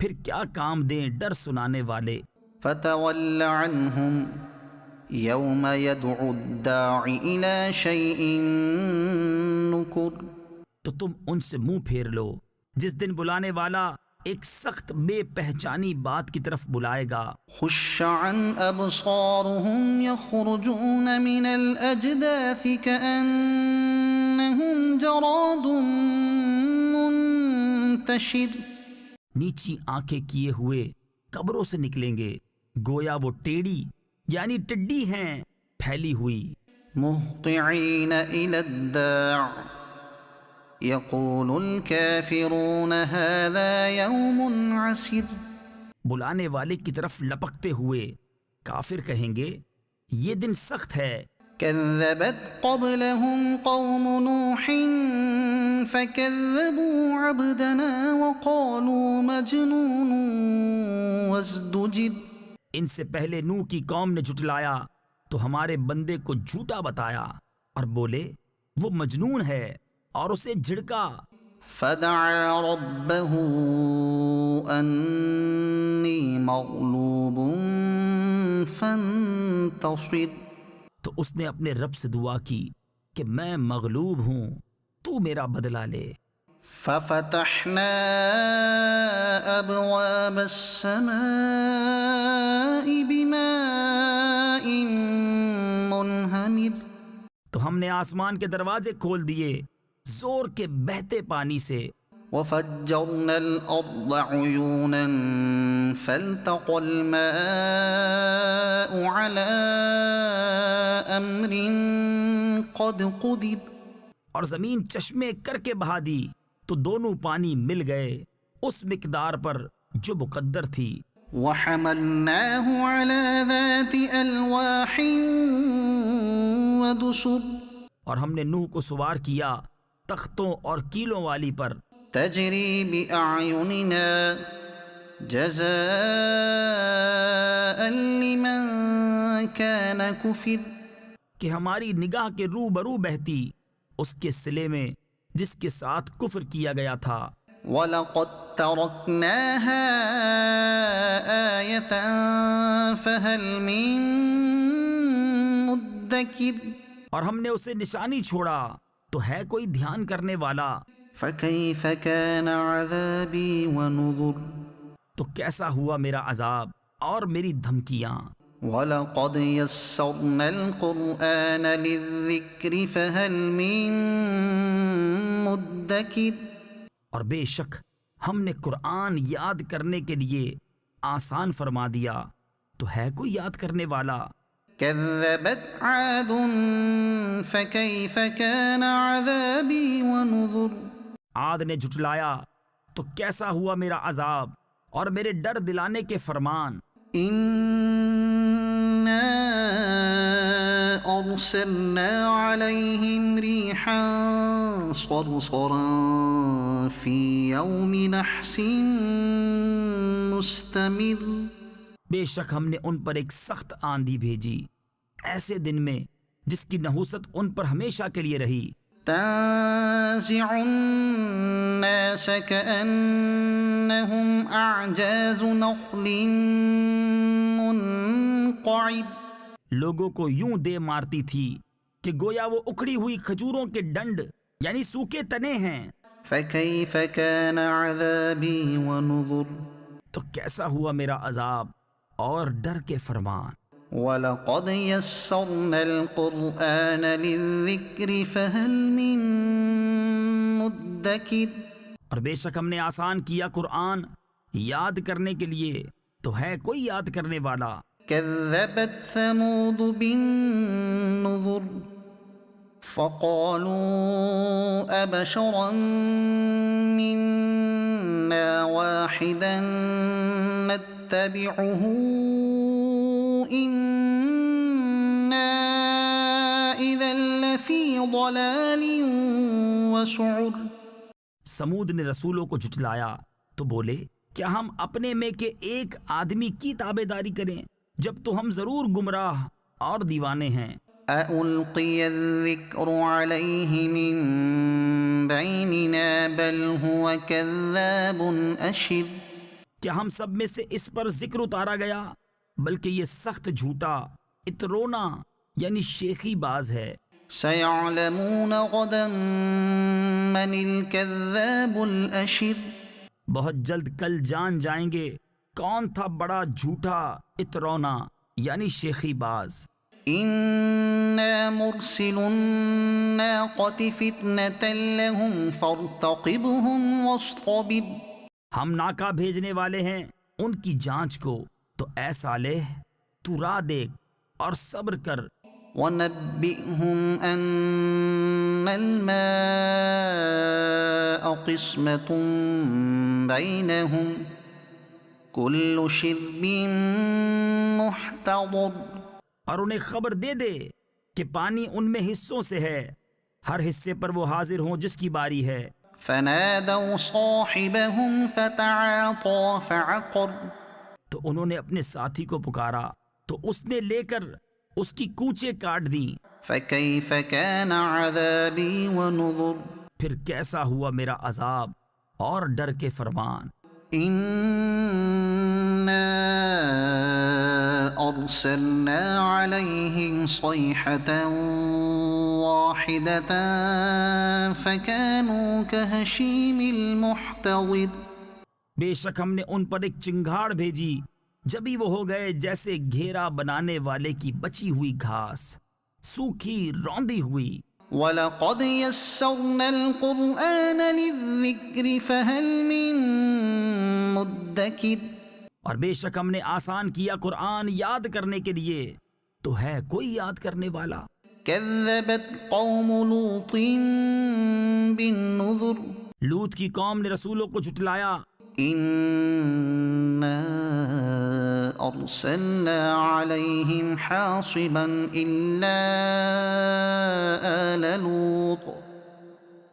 پھر کیا کام دیں ڈر سنانے والے۔ فَتَوَلَّ عَنْهُمْ يَوْمَ يَدْعُ الدَّاعِ إِلَى شَيْءٍ نُكُرٍ، تو تم ان سے منہ پھیر لو جس دن بلانے والا ایک سخت بے پہچانی بات کی طرف بلائے گا۔ خُشَّ عَنْ أَبْصَارُهُمْ يَخْرُجُونَ مِنَ الْأَجْدَاثِ كَأَنَّهُمْ جَرَادٌ منتشر، نیچی آنکھیں کیے ہوئے قبروں سے نکلیں گے، گویا وہ ٹیڑی یعنی ٹڈی ہیں پھیلی ہوئی۔ مُهْطِعِينَ إِلَى الدَّاعِ يَقُولُ الْكَافِرُونَ هَذَا يَوْمٌ عَسِرٌ، بلانے والے کی طرف لپکتے ہوئے کافر کہیں گے یہ دن سخت ہے۔ كذبت قبلهم قوم نوح فكذبوا عبدنا وقالوا مجنون وازدجر، ان سے پہلے نوح کی قوم نے جھٹلایا تو ہمارے بندے کو جھوٹا بتایا اور بولے وہ مجنون ہے اور اسے جھڑکا۔ فدعا ربه أني مغلوب فانتصر، تو اس نے اپنے رب سے دعا کی کہ میں مغلوب ہوں، تو میرا بدلہ لے۔ ففتحنا أبواب السماء بماء منهمر، تو ہم نے آسمان کے دروازے کھول دیے زور کے بہتے پانی سے۔ وفجرنا الأرض عيونا فالتقى الماء على أمر قد قدر، اور زمین چشمے کر کے بہا دی تو دونوں پانی مل گئے اس مقدار پر جو مقدر تھی۔ وحملناه على ذات ألواح ودسر، اور ہم نے نوح کو سوار کیا تختوں اور کیلوں والی پر، تجري بأعيننا جزاء لمن كان كفر، کہ ہماری نگاہ کے روبرو بہتی اس کے صلے میں جس کے ساتھ کفر کیا گیا تھا۔ وَلَقَدْ تَرَكْنَاهَا آيَةً فَهَلْ مِن مُدَّكِرٍ، اور ہم نے اسے نشانی چھوڑا تو ہے کوئی دھیان کرنے والا؟ فكيف كان عذابي ونذر تو کیسا ہوا میرا عذاب اور میری دھمکیاں؟ ولقد يسرنا القرآن للذكر فهل من مدكر اور بے شک ہم نے قرآن یاد کرنے کے لیے آسان فرما دیا تو ہے کوئی یاد کرنے والا؟ كذبت عاد فكيف كان عذابي ونذر عاد نے جھٹلایا تو کیسا ہوا میرا عذاب اور میرے ڈر دلانے کے فرمان؟ إنا أرسلنا عليهم ريحا صرصرا في يوم نحس مستمر بے شک ہم نے ان پر ایک سخت آندھی بھیجی ایسے دن میں جس کی نحوست ان پر ہمیشہ کے لیے رہی۔ تنزع الناس كأنهم أعجاز نخل منقعر لوگوں کو یوں دے مارتی تھی کہ گویا وہ اکھڑی ہوئی کھجوروں کے ڈنڈ یعنی سوکھے تنے ہیں۔ فكيف كان عذابي ونذر تو کیسا ہوا میرا عذاب اور ڈر کے فرمان؟ وَلَقَدْ يَسَّرْنَا الْقُرْآنَ لِلذِّكْرِ فَهَلْ مِن مُدَّكِرٍ اور بے شک ہم نے آسان کیا قرآن یاد کرنے کے لیے تو ہے کوئی یاد کرنے والا؟ كَذَّبَتْ ثَمُودُ بِالنُّذُرِ فَقَالُوا أَبَشَرًا مِنَّا وَاحِدًا نَتَّبِعُهُ إِنَّا إِذًا لَفِي ضَلَالٍ وَسُعُرٍ سمود نے رسولوں کو جھٹلایا تو بولے کیا ہم اپنے میں کے ایک آدمی کی تابعداری کریں جب تو ہم ضرور گمراہ اور دیوانے ہیں۔ أَأُلْقِيَ الذِّكْرُ عَلَيْهِ مِن بَيْنِنَا بَلْ هُوَ كَذَّابٌ أَشِرٌ کیا ہم سب میں سے اس پر ذکر اتارا گیا بلکہ یہ سخت جھوٹا اترونا یعنی شیخی باز ہے۔ سَيَعْلَمُونَ غَدًا مَّنِ الْكَذَّابُ الْأَشِرُ بہت جلد کل جان جائیں گے کون تھا بڑا جھوٹا اترونا یعنی شیخی باز۔ إِنَّا مُرْسِلُو النَّاقَةِ فِتْنَةً لَّهُمْ فَارْتَقِبْهُمْ وَاصْطَبِرْ ہم ناکہ بھیجنے والے ہیں ان کی جانچ کو تو اے صالح تو راہ دیکھ اور صبر کر۔ وَنَبِّئْهُمْ أَنَّ الْمَاءَ قِسْمَةٌ بَيْنَهُمْ كُلُّ شِرْبٍ مُحْتَضَرٍ اور انہیں خبر دے دے کہ پانی ان میں حصوں سے ہے ہر حصے پر وہ حاضر ہوں جس کی باری ہے۔ فَنَادَوْا صَاحِبَهُمْ فَتَعَاطَىٰ فَعَقَرَ تو انہوں نے اپنے ساتھی کو پکارا تو اس نے لے کر اس کی کونچیں کاٹ دیں۔ فَكَيْفَ كَانَ عَذَابِي وَنُذُرِ پھر کیسا ہوا میرا عذاب اور ڈر کے فرمان؟ إِنَّا أَرْسَلْنَا عَلَيْهِمْ صَيْحَةً وَاحِدَةً فَكَانُوا كَهَشِيمِ الْمُحْتَظِرِ بے شک ہم نے ان پر ایک چنگھاڑ بھیجی جبھی وہ ہو گئے جیسے گھیرا بنانے والے کی بچی ہوئی گھاس سوکھی روندی ہوئی۔ وَلَقَدْ يَسَّرْنَا الْقُرْآنَ لِلذِّكْرِ فَهَلْ مِن مُدَّكِرٍ اور بے شک ہم نے آسان کیا قرآن یاد کرنے کے لیے تو ہے کوئی یاد کرنے والا؟ كَذَّبَتْ قَوْمُ لُوطٍ بِالنُّذُرِ لوط کی قوم نے رسولوں کو جھٹلایا۔ إِنَّا أَرْسَلْنَا عَلَيْهِمْ حَاصِبًا إِلَّا آلَ لُوطٍ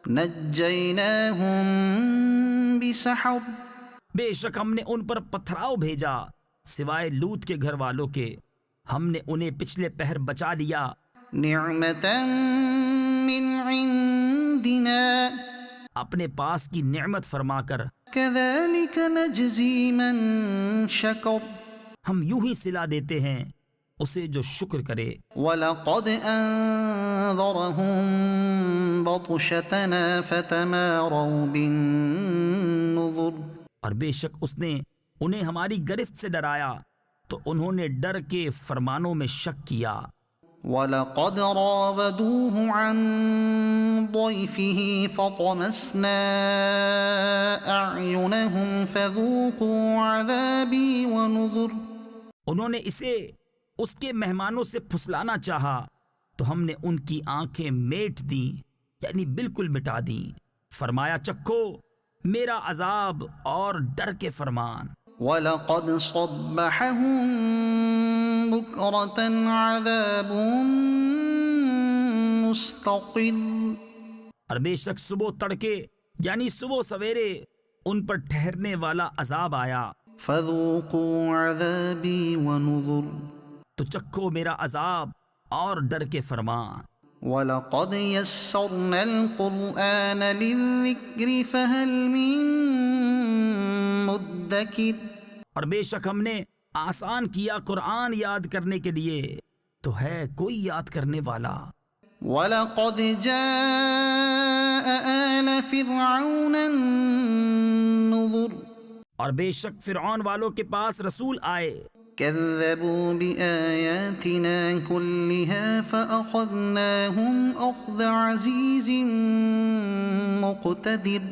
نَجَّيْنَاهُمْ بِسَحَرٍ بے شک ہم نے ان پر پتھراؤ بھیجا سوائے لوط کے گھر والوں کے ہم نے انہیں پچھلے پہر بچا لیا۔ نِعْمَةً مِّنْ عِندِنَا اپنے پاس کی نعمت فرما کر كَذَلِكَ نَجْزِي مَن شَكَرَ ہم یوں ہی صلہ دیتے ہیں اسے جو شکر کرے۔ وَلَقَدْ أَنذَرَهُم بَطْشَتَنَا فَتَمَارَوْا بِالنُّذُرِ، اور بے شک اس نے انہیں ہماری گرفت سے ڈرایا تو انہوں نے ڈر کے فرمانوں میں شک کیا۔ وَلَقَدْ رَاوَدُوهُ عَن ضَيْفِهِ فَطَمَسْنَا أَعْيُنَهُمْ فَذُوقُوا عَذَابِي وَنُذُرِ، انہوں نے اسے اس کے مہمانوں سے پھسلانا چاہا تو ہم نے ان کی آنکھیں میٹ دیں، یعنی بالکل مٹا دیں۔ فرمایا چکھو میرا عذاب اور ڈر کے فرمان۔ وَلَقَدْ صَبَّحَهُم بُكْرَةً عَذَابٌ مُسْتَقِرٌّ، اور بے شک صبح تڑکے یعنی صبح سویرے ان پر ٹھہرنے والا عذاب آیا۔ فَذُوقُوا عَذَابِي وَنُذُرِ، تو چکھو میرا عذاب اور ڈر کے فرمان۔ وَلَقَدْ يَسَّرْنَا الْقُرْآنَ لِلذِّكْرِ فَهَلْ مِن مُدَّكِرٍ، اور بے شک ہم نے آسان کیا قرآن یاد کرنے کے لیے، تو ہے کوئی یاد کرنے والا۔ وَلَقَدْ جَاءَ آلَ فِرْعَوْنَ النُّذُرُ، اور بے شک فرعون والوں کے پاس رسول آئے، كَذَّبُوا بِآيَاتِنَا كُلِّهَا فَأَخَذْنَاهُمْ أَخْذَ عَزِيزٍ مُقْتَدِرٍ،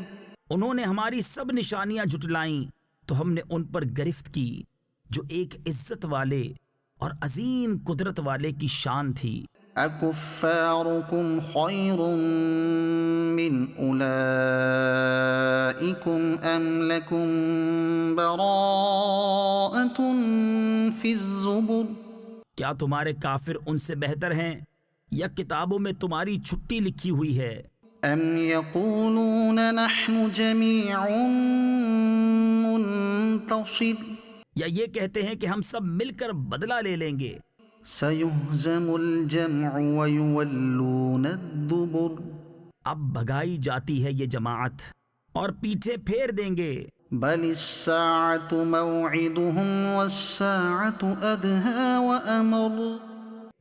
انہوں نے ہماری سب نشانیاں جھٹلائیں تو ہم نے ان پر گرفت کی جو ایک عزت والے اور عظیم قدرت والے کی شان تھی۔ أَكُفَّارُكُمْ خَيْرٌ مِّنْ أُولَئِكُمْ أَمْ لَكُمْ بَرَاءَةٌ فِي الزُّبُرِ، کیا تمہارے کافر ان سے بہتر ہیں یا کتابوں میں تمہاری چھٹی لکھی ہوئی ہے؟ أَمْ يَقُولُونَ نَحْنُ جَمِيعٌ مُّنتَصِرٌ، یا یہ کہتے ہیں کہ ہم سب مل کر بدلہ لے لیں گے؟ سَيُهْزَمُ الْجَمْعُ وَيُوَلُّونَ الدُّبُرَ، اب بھگائی جاتی ہے یہ جماعت اور پیٹھے پھیر دیں گے۔ بَلِ السَّاعَةُ مَوْعِدُهُمْ وَالسَّاعَةُ أَدْهَىٰ وَأَمَرُّ،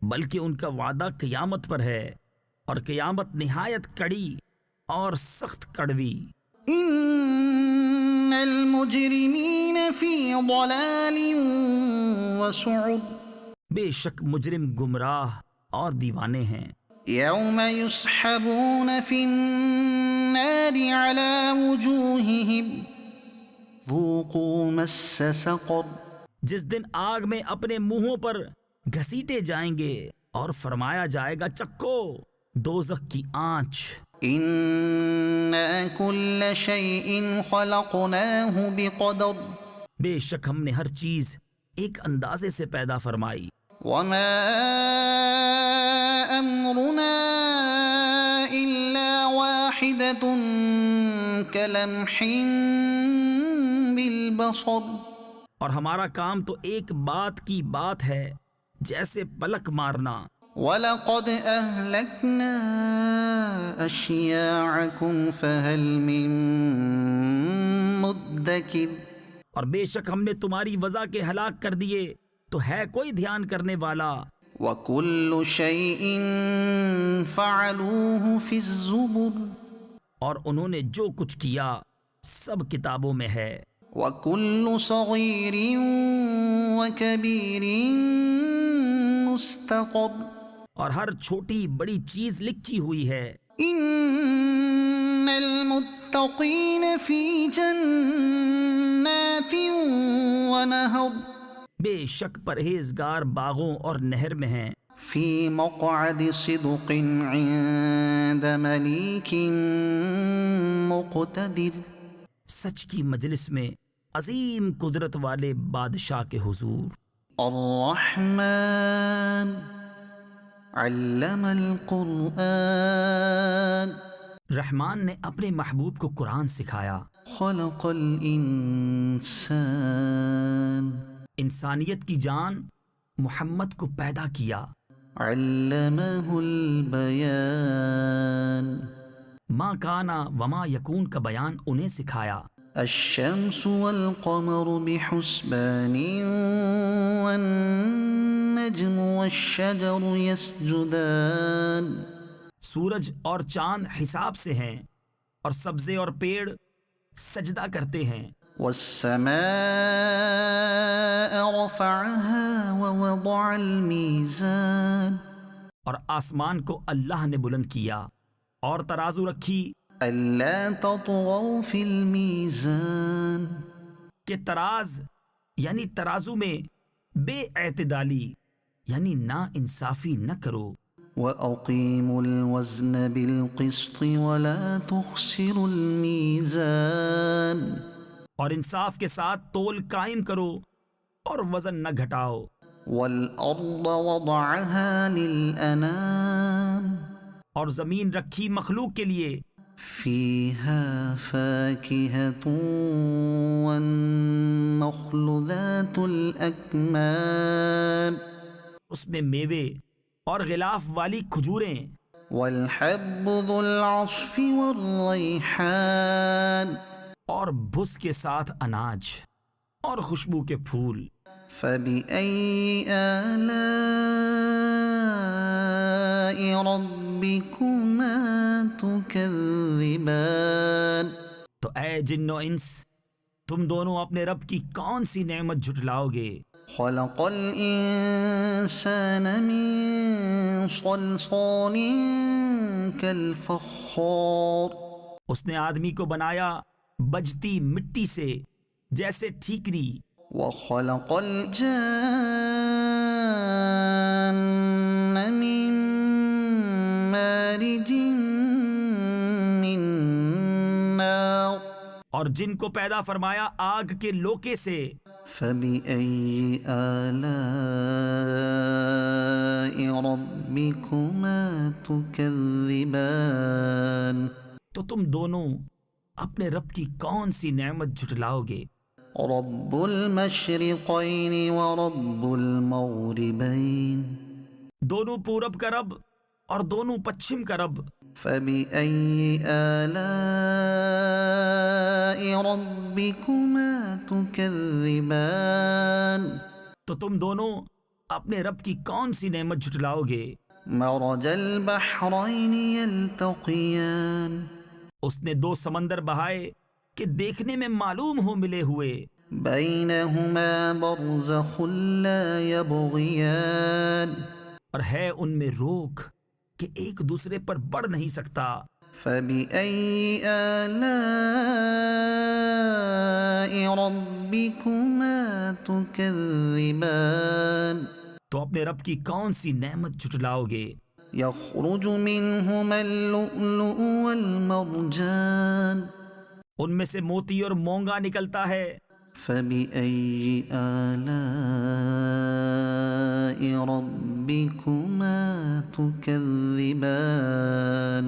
بلکہ ان کا وعدہ قیامت پر ہے اور قیامت نہایت کڑی اور سخت کڑوی۔ إِنَّ الْمُجْرِمِينَ فِي ضَلَالٍ وَسُعُرٍ، بے شک مجرم گمراہ اور دیوانے ہیں۔ يَوْمَ يُسْحَبُونَ فِي النَّارِ عَلَى وُجُوهِهِمْ ذُوقُوا مَسَّ سَقَرَ، جس دن آگ میں اپنے منہوں پر گھسیٹے جائیں گے اور فرمایا جائے گا چکھو دوزخ کی آنچ۔ إِنَّا كُلَّ شَيْءٍ خَلَقْنَاهُ بِقَدَرٍ، بے شک ہم نے ہر چیز ایک اندازے سے پیدا فرمائی۔ وَمَا أَمْرُنَا إِلَّا وَاحِدَةٌ كَلَمْحٍ بِالْبَصَرِ، اور ہمارا کام تو ایک بات کی بات ہے جیسے پلک مارنا۔ وَلَقَدْ أَهْلَكْنَا أَشْيَاعَكُمْ فَهَلْ مِن مُدَّكِرٍ، اور بے شک ہم نے تمہاری وضع کے ہلاک کر دیے تو ہے کوئی دھیان کرنے والا۔ وَكُلُّ شَيْءٍ فَعَلُوهُ فِي الزُّبُرِ، اور انہوں نے جو کچھ کیا سب کتابوں میں ہے۔ وَكُلُّ صَغِيرٍ وَكَبِيرٍ مُسْتَطَرٍ، اور ہر چھوٹی بڑی چیز لکھی ہوئی ہے۔ إِنَّ الْمُتَّقِينَ فِي جَنَّاتٍ وَنَهَرٍ، بے شک پرہیزگار باغوں اور نہر میں ہیں۔ فِي مَقْعَدِ صِدْقٍ عِندَ مَلِيكٍ مُقْتَدِرٍ، سچ کی مجلس میں عظیم قدرت والے بادشاہ کے حضور۔ الرحمن علم القرآن، رحمان نے اپنے محبوب کو قرآن سکھایا۔ خلق الانسان، انسانیت کی جان محمد کو پیدا کیا۔ علمہ البیان، ما کانا وما یکون کا بیان انہیں سکھایا۔ الشمس والقمر بحسبان والنجم والشجر يسجدان سورج اور چاند حساب سے ہیں اور سبزے اور پیڑ سجدہ کرتے ہیں. والسماء رفعها ووضع الميزان اور آسمان کو اللہ نے بلند کیا اور ترازو رکھی ألا تطغوا في الميزان کہ تراز یعنی ترازو میں بے اعتدالی یعنی نا انصافی نہ کرو. وأقيموا الوزن بالقسط ولا تخسروا الميزان اور انصاف کے ساتھ تول قائم کرو اور وزن نہ گھٹاؤ. والأرض وضعها للأنام اور زمین رکھی مخلوق کے لیے فيها فاكهة والنخل ذات الأكمام اس میں میوے اور غلاف والی کھجوریں والحب ذو العصف والريحان اور بھس کے ساتھ اناج اور خوشبو کے پھول. فبأي آلاء ربكما تكذبان تو اے جن و انس تم دونوں اپنے رب کی کون سی نعمت جھٹلاؤ گے؟ خلق الإنسان من صلصال كالفخار اس نے آدمی کو بنایا بجتی مٹی سے جیسے ٹھیکری. وخلق الجان من مارج من نار اور جن کو پیدا فرمایا آگ کے لوکے سے. فبأي آلاء ربكما تكذبان تو تم دونوں اپنے رب کی کون سی نعمت جھٹلاؤ گے؟ رب المشرقين ورب المغربين دونوں پورب کا رب اور دونوں پچھم کا رب. فبأي آلاء ربكما تكذبان تو تم دونوں اپنے رب کی کون سی نعمت جھٹلاؤ گے؟ مرج البحرين يلتقيان اس نے دو سمندر بہائے کہ دیکھنے میں معلوم ہو ملے ہوئے. بينهما برزخ لا يبغيان اور ہے ان میں روک کہ ایک دوسرے پر بڑھ نہیں سکتا. فبأي آلاء ربكما تكذبان تو اپنے رب کی کون سی نعمت جھٹلاؤ گے؟ يخرج منهما اللؤلؤ والمرجان ان میں سے موتی اور مونگا نکلتا ہے. فبأي آلاء ربكما تكذبان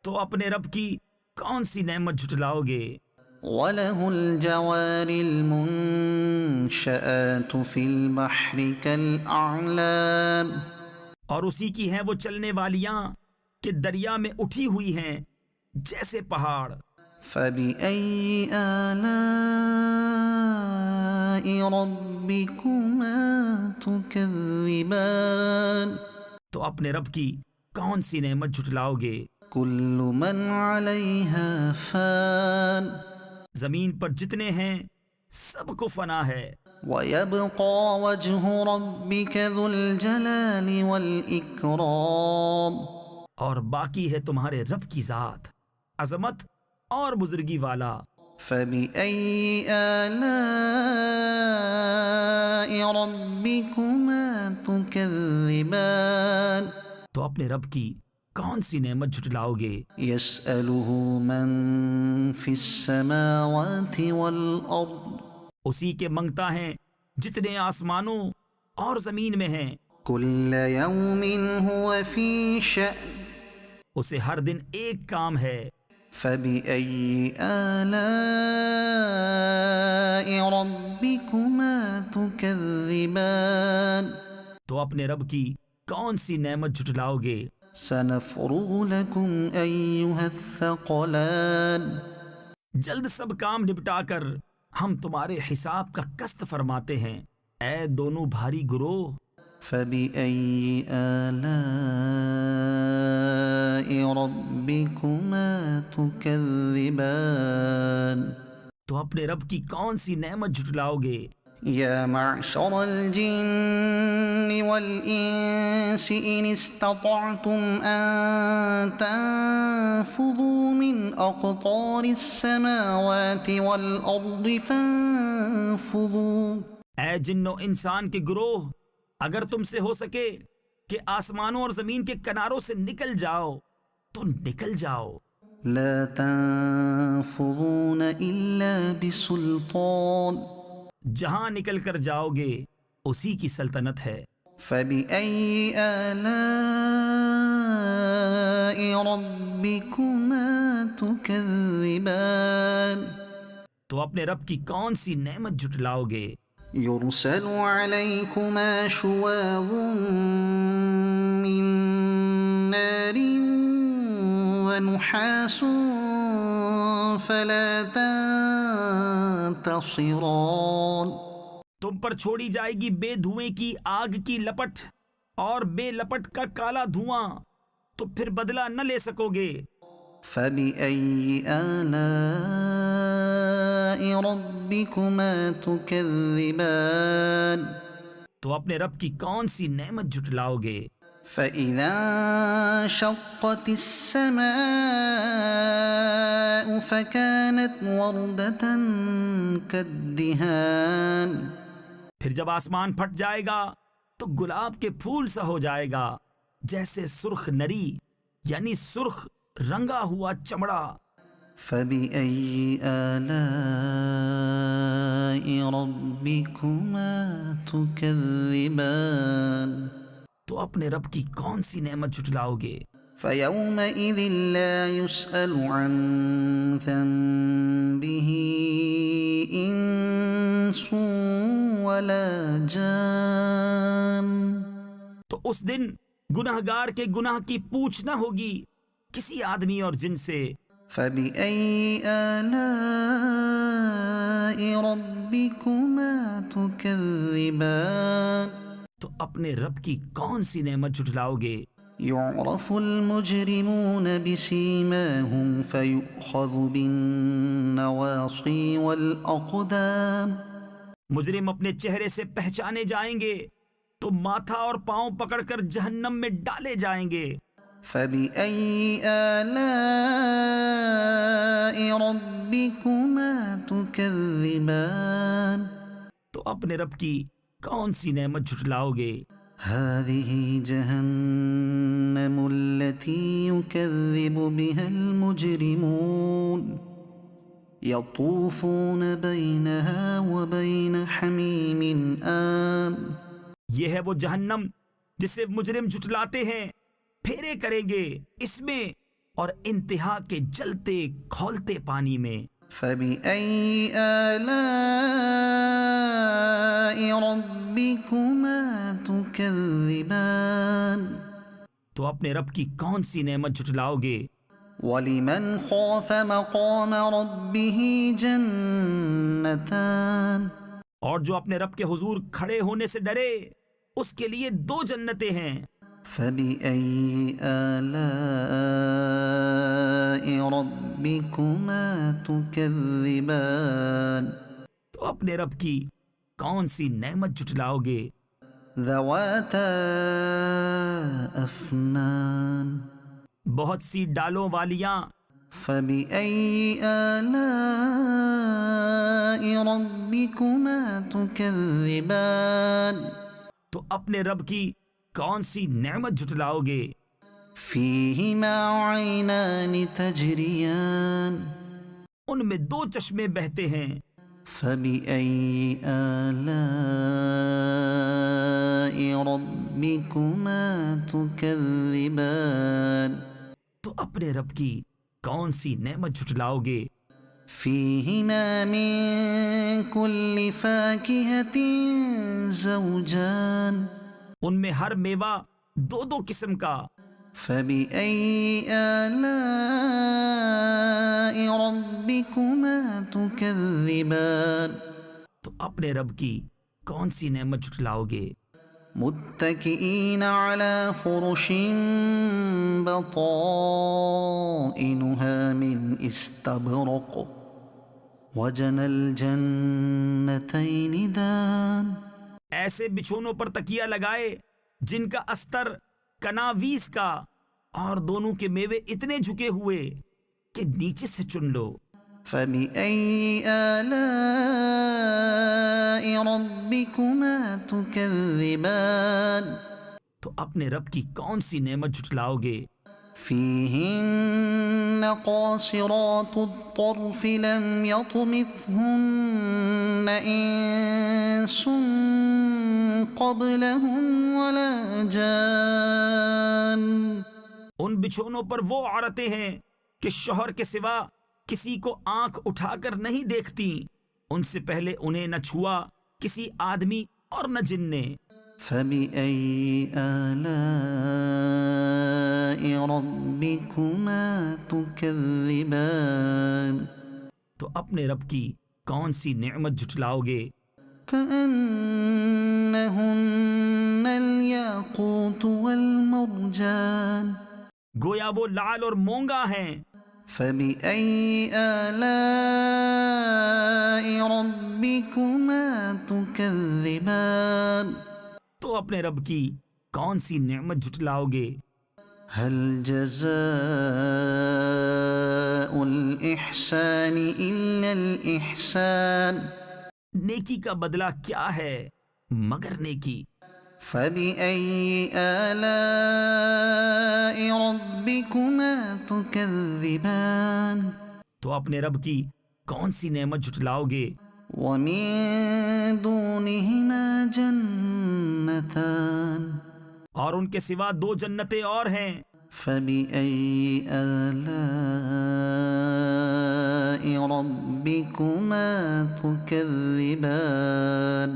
تو اپنے رب کی کون سی نعمت جھٹلاؤ گے؟ وله الجوار المنشآت في البحر كالأعلام اور اسی کی ہیں وہ چلنے والیاں کہ دریا میں اٹھی ہوئی ہیں جیسے پہاڑ. فبأي آلاء ربكما تكذبان تو اپنے رب کی کون سی نعمت جھٹلاؤ گے؟ كل من عليها فان زمین پر جتنے ہیں سب کو فنا ہے. ويبقى وجه ربك ذو الجلال والإكرام اور باقی ہے تمہارے رب کی ذات عظمت اور بزرگی والا. فبأي آلاء ربكما تكذبان تو اپنے رب کی کون سی نعمت جھٹلاؤ گے؟ يسأله من في السماوات والأرض اسی کے منگتا ہیں جتنے آسمانوں اور زمین میں ہیں. كل يوم هو في شأن اسے ہر دن ایک کام ہے. فبأي آلاء ربكما تكذبان تو اپنے رب کی کون سی نعمت جھٹلاؤ گے؟ سنفرغ لكم أيها الثقلان جلد سب کام نپٹا کر ہم تمہارے حساب کا قسط فرماتے ہیں. اے دونوں بھاری گروہ فبأي آلاء ربكما تكذبان تو اپنے رب کی کون سی نعمت جھٹلاؤ گے؟ يا معشر الجن والإنس إن استطعتم أن تنفذوا من أقطار السماوات والأرض فانفذوا. اے جن و انسان کے گروہ، اگر تم سے ہو سکے کہ آسمانوں اور زمین کے کناروں سے نکل جاؤ تو نکل جاؤ. لا تنفذون إلا بسلطان. جہاں نکل کر جاؤ گے اسی کی سلطنت ہے. فبأي آلاء ربكما تكذبان تو اپنے رب کی کون سی نعمت جھٹلاؤ گے؟ يرسل عليكما شواظ من نار ونحاس فلا تنتصران. تم پر چھوڑی جائے گی بے دھوئیں کی آگ کی لپٹ اور بے لپٹ کا کالا دھواں، تو پھر بدلہ نہ لے سکو گے. فبأي آلاء ربكما تكذبان تو اپنے رب کی کون سی نعمت جھٹلاؤ گے؟ فإذا انشقت السماء فكانت وردة كالدهان. پھر جب آسمان پھٹ جائے گا تو گلاب کے پھول سا ہو جائے گا، جیسے سرخ نری یعنی سرخ رنگا ہوا چمڑا. فبأي آلاء ربكما تكذبان تو اپنے رب کی کون سی نعمت جھٹلاؤ گے؟ فيومئذ لا يسأل عن ذنبه إنس ولا جان. تو اس دن گناہگار کے گناہ کی پوچھ نہ ہوگی کسی آدمی اور جن سے. فبأي آلاء ربكما تكذبان تو اپنے رب کی کون سی نعمت جھٹلاؤ گے؟ يعرف المجرمون بسيماهم فيؤخذ بالنواصي والأقدام. مجرم اپنے چہرے سے پہچانے جائیں گے تو ماتھا اور پاؤں پکڑ کر جہنم میں ڈالے جائیں گے. فبأي آلاء ربكما تكذبان تو اپنے رب کی کون سی نعمت جھٹلاؤ گے؟ هذه جهنم التي يكذب بها المجرمون يطوفون بينها وبين حميم آن. یہ ہے وہ جہنم جسے مجرم جھٹلاتے ہیں، پھیرے کریں گے اس میں اور انتہا کے جلتے کھولتے پانی میں. فبأي آلاء ربكما تكذبان تو اپنے رب کی کون سی نعمت جھٹلاؤ گے؟ ولمن خاف مقام ربه جنتان. اور جو اپنے رب کے حضور کھڑے ہونے سے ڈرے اس کے لیے 2 جنتیں ہیں. فبأي آلاء ربكما تكذبان تو اپنے رب کی کون سی نعمت جھٹلاؤ گے؟ ذواتا أفنان. بہت سی ڈالوں والیاں. فبأي آلاء ربكما تكذبان تو اپنے رب کی کون سی نعمت جھٹلاؤ گے؟ فيهما عينان تجريان. ان میں 2 چشمے بہتے ہیں. فبأي آلاء ربكما تكذبان تو اپنے رب کی کون سی نعمت جھٹلاؤ گے؟ فيهما من كل فاكهة زوجان. ان میں ہر میوہ 2 قسم کا. فبأي آلاء ربكما تكذبان تو اپنے رب کی کون سی نعمت جھٹلاؤ گے؟ متكئين على فرش بطائنها من استبرق وجنى الجنتين دان. ایسے بچھونوں پر تکیہ لگائے جن کا استر کناویس کا، اور دونوں کے میوے اتنے جھکے ہوئے کہ نیچے سے چن لو. فبأي آلاء ربكما تكذبان. تو اپنے رب کی کون سی نعمت جھٹلاؤ گے؟ فيهن قاصرات الطرف لم يطمثهن إنس قبلهم ولا جان. ان بچھونوں پر وہ عورتیں ہیں کہ شوہر کے سوا کسی کو آنکھ اٹھا کر نہیں دیکھتی، ان سے پہلے انہیں نہ چھوا کسی آدمی اور نہ جن نے. فبأي آلاء ربكما تكذبان. تو اپنے رب کی کون سی نعمت جھٹلاؤ گے؟ كأنهن الياقوت والمرجان. گویا وہ لعل اور مونگا ہیں. فبأي آلاء ربكما تكذبان. تو اپنے رب کی کون سی نعمت جھٹلاؤ گے؟ هل جزاء الإحسان إلا الإحسان. نیکی کا بدلہ کیا ہے مگر نیکی. فبأي آلاء ربكما تكذبان. تو اپنے رب کی کون سی نعمت جھٹلاؤ گے؟ ومن دونهما جنتان. اور ان کے سوا دو جنتیں اور ہیں. فبأي آلاء ربكما تكذبان.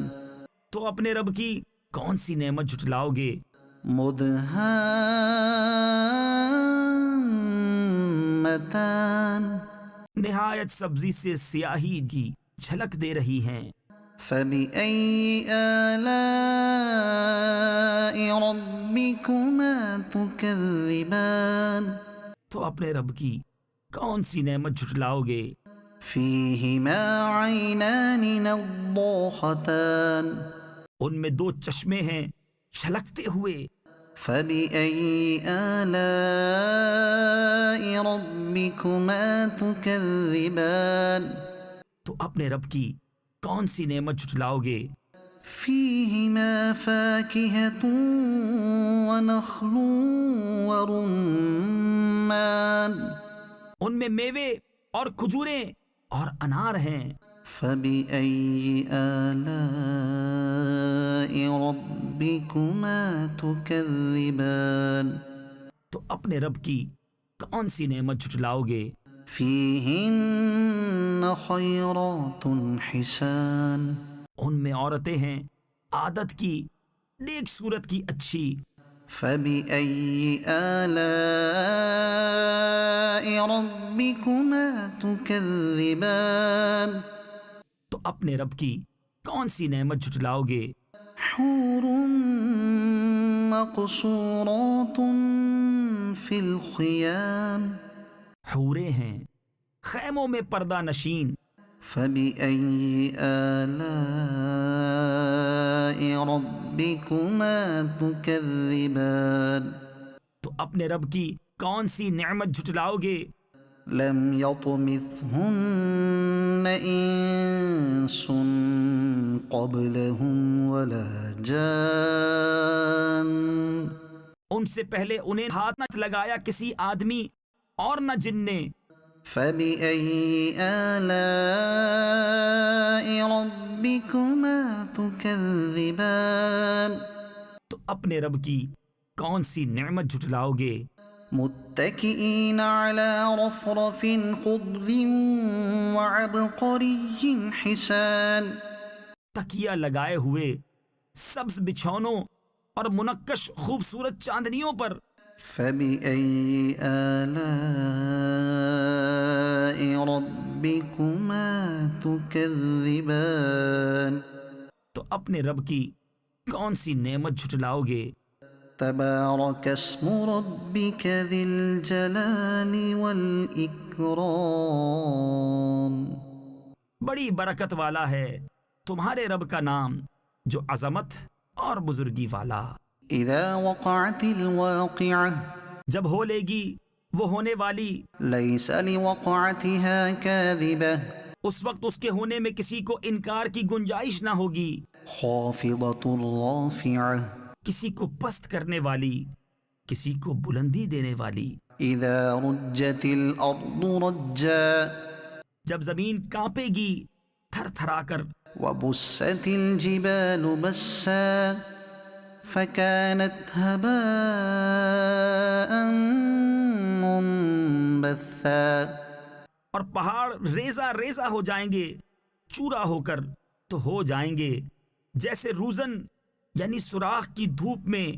تو اپنے رب کی کون سی نعمت جھٹلاؤ گے؟ مدهامتان. نہایت سبزی سے سیاہی کی جھلک دے رہی ہیں. فبأي آلاء ربكما تكذبان. تو اپنے رب کی کون سی نعمت جھٹلاؤ گے؟ فيهما عينان نضاختان. ان میں دو چشمے ہیں چھلکتے ہوئے. فبأي آلاء ربكما تكذبان. تو اپنے رب کی کون سی نعمت جھٹلاؤ گے؟ فيهما فاكهة ونخل ورمان. ان میں میوے اور کھجوریں اور انار ہیں. فبأي آلاء ربكما تكذبان. تو اپنے رب کی کون سی نعمت جھٹلاؤ گے؟ فيهن خيرات حسان. ان میں عورتیں ہیں عادت کی نیک صورت کی اچھی. فبأي آلاء ربكما تكذبان. تو اپنے رب کی کون سی نعمت جھٹلاؤ گے؟ حور مقصورات في الخيام. حوریں ہیں خیموں میں پردہ نشین. فبأي آلاء ربكما تكذبان. تو اپنے رب کی کون سی نعمت جھٹلاؤ گے؟ لم يطمثهن إنس قبلهم ولا جان. ان سے پہلے انہیں ہاتھ نہ لگایا کسی آدمی اور نہ جن نے. فبأي آلاء ربكما تكذبان. تو اپنے رب کی کون سی نعمت جھٹلاؤ گے؟ متكئين على رفرف خضر وعبقري حسان. تکیہ لگائے ہوئے سبز بچھونوں اور منقش خوبصورت چاندنیوں پر. فبأي آلاء ربكما تكذبان. تو اپنے رب کی کون سی نعمت جھٹلاؤ گے؟ تبارك اسم ربك ذي الجلال والإكرام. بڑی برکت والا ہے تمہارے رب کا نام جو عظمت اور بزرگی والا. إذا وقعت الواقعة جب ہو لے گی وہ ہونے والی، ليس لوقعتها كاذبة اس وقت اس کے ہونے میں کسی کو انکار کی گنجائش نہ ہوگی. خافضة رافعة کسی کو پست کرنے والی، کسی کو بلندی دینے والی. إذا رجت الأرض رجا جب زمین کانپے گی تھر تھرا کر، وبست الجبال بسا فكانت هباء منبثا. اور پہاڑ ریزہ ریزہ ہو جائیں گے، چورا ہو کر تو ہو جائیں گے جیسے روزن یعنی سوراخ کی دھوپ میں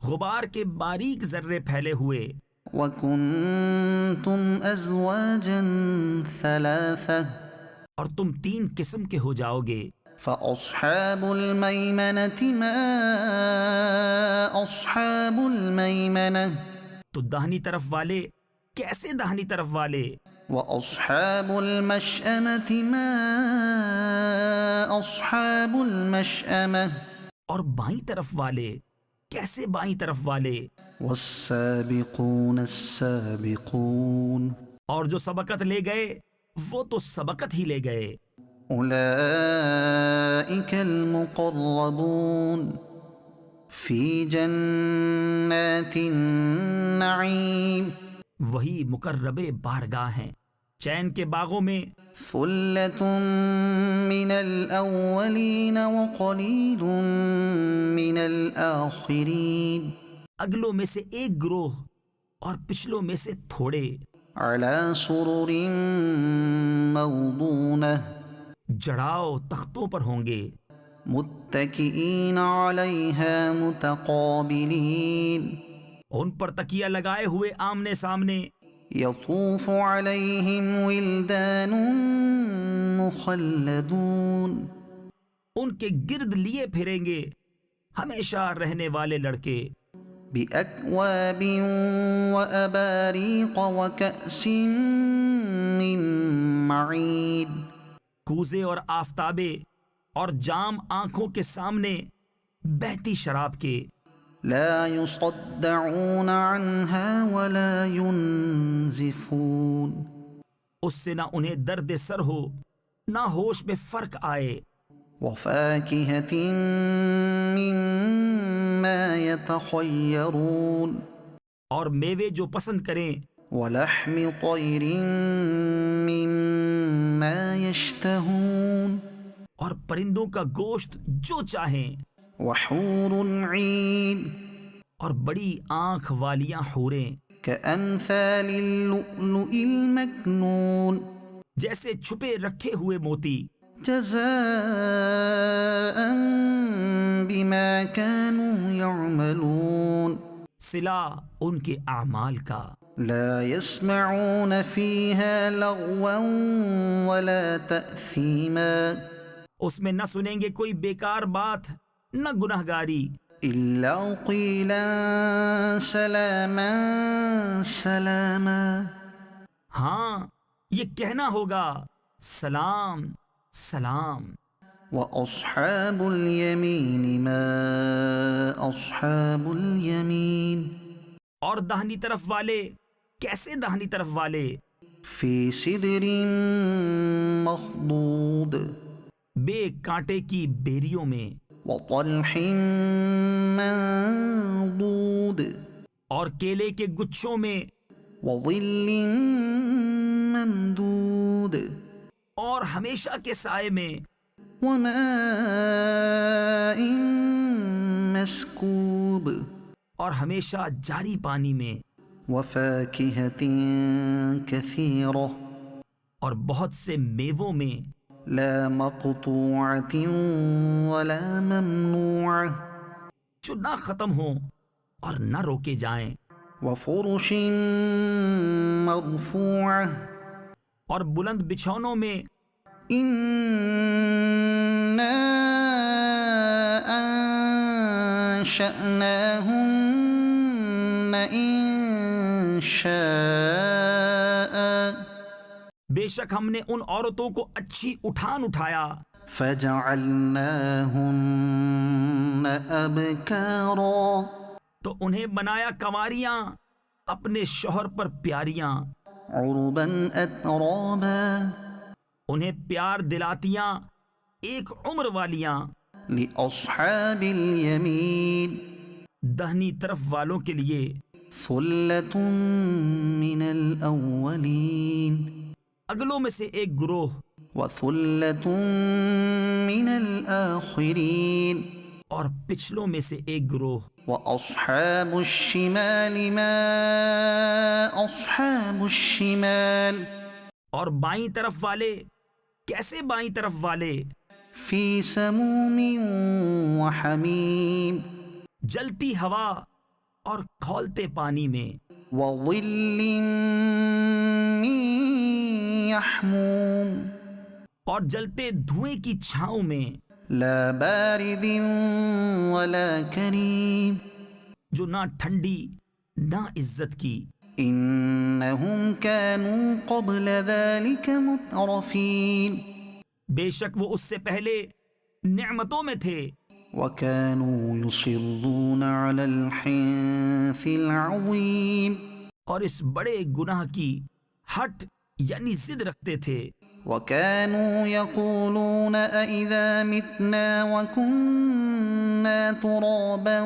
غبار کے باریک ذرے پھیلے ہوئے. وكنتم أزواجا ثلاثة اور تم 3 قسم کے ہو جاؤ گے. فأصحاب الميمنة ما أصحاب الميمنة تو داہنی طرف والے کیسے داہنی طرف والے، وأصحاب المشأمة ما أصحاب المشأمة اور بائیں طرف والے کیسے بائیں طرف والے. والسابقون السابقون اور جو سبقت لے گئے وہ تو سبقت ہی لے گئے. أولئك المقربون في جنات النعيم. وہی مقرب بارگاہ ہیں چین کے باغوں میں. ثلة من الأولين وقليل من الآخرين. اگلوں میں سے ایک گروہ اور پچھلوں میں سے تھوڑے. على سرر موضونة جڑاؤ تختوں پر ہوں گے. متكئين عليها متقابلين. ان پر تکیہ لگائے ہوئے آمنے سامنے. يطوف عليهم ولدان مخلدون. ان کے گرد لیے پھریں گے ہمیشہ رہنے والے لڑکے. بأكواب وأباريق وكأس من معين. کوزے اور آفتابے اور جام آنکھوں کے سامنے بہتی شراب کے. لا يصدعون عنها ولا ينزفون. اس سے نہ انہیں درد سر ہو نہ ہوش میں فرق آئے. وفاكهة مما يتخيرون. اور میوے جو پسند کریں. ولحم طير مما يشتهون. اور پرندوں کا گوشت جو چاہیں. وحور عين. اور بڑی آنکھ والیاں حوریں كأمثال اللؤلؤ المكنون. جیسے چھپے رکھے ہوئے موتی. جزاء بما كانوا يعملون. صلہ ان کے اعمال کا. لا يسمعون فيها لغوا ولا تأثيما. اس میں نہ سنیں گے کوئی بیکار بات نہ گناہ گاری. إلا قيلا سلاما سلاما. ہاں یہ کہنا ہوگا سلام سلام. وأصحاب اليمين ما أصحاب اليمين. اور داہنی طرف والے کیسے داہنی طرف والے. في سدر مخضود. بے کانٹے کی بیریوں میں. وطلح منضود. اور کیلے کے گچھوں میں. وظل ممدود. اور ہمیشہ کے سائے میں. وماء مسكوب. اور ہمیشہ جاری پانی میں. وفاكهة كثيرة. اور بہت سے میووں میں. لا مقطوعة ولا ممنوعة. جو نہ ختم ہوں اور نہ روکے جائیں. وفرش مرفوعة. اور بلند بچھونوں میں. إنا فأنشأناهن إنشاء بے شک ہم نے ان عورتوں کو اچھی اٹھان اٹھایا، فجعلناهن أبكارا تو انہیں بنایا کنواریاں، اپنے شوہر پر پیاریاں، عربا أترابا انہیں پیار دلاتیاں، ایک عمر والیاں، لأصحاب اليمين دہنی طرف والوں کے لیے، ثلة من الأولين اگلوں میں سے ایک گروہ وثلة من الآخرين اور پچھلوں میں سے ایک گروہ۔ وأصحاب الشمال ما أصحاب الشمال اور بائیں طرف والے کیسے بائیں طرف والے، في سموم وحميم جلتی ہوا اور کھولتے پانی میں، وظل من يحموم اور جلتے دھوئیں کی چھاؤں میں، لا بارد ولا كريم جو نہ ٹھنڈی نہ عزت کی۔ إنهم كانوا قبل ذلك مترفين بے شک وہ اس سے پہلے نعمتوں میں تھے، وكانوا يصرون على الحنث العظيم اور اس بڑے گناہ کی ہٹ یعنی ضد رکھتے تھے، وكانوا يقولون أإذا متنا وكنا ترابا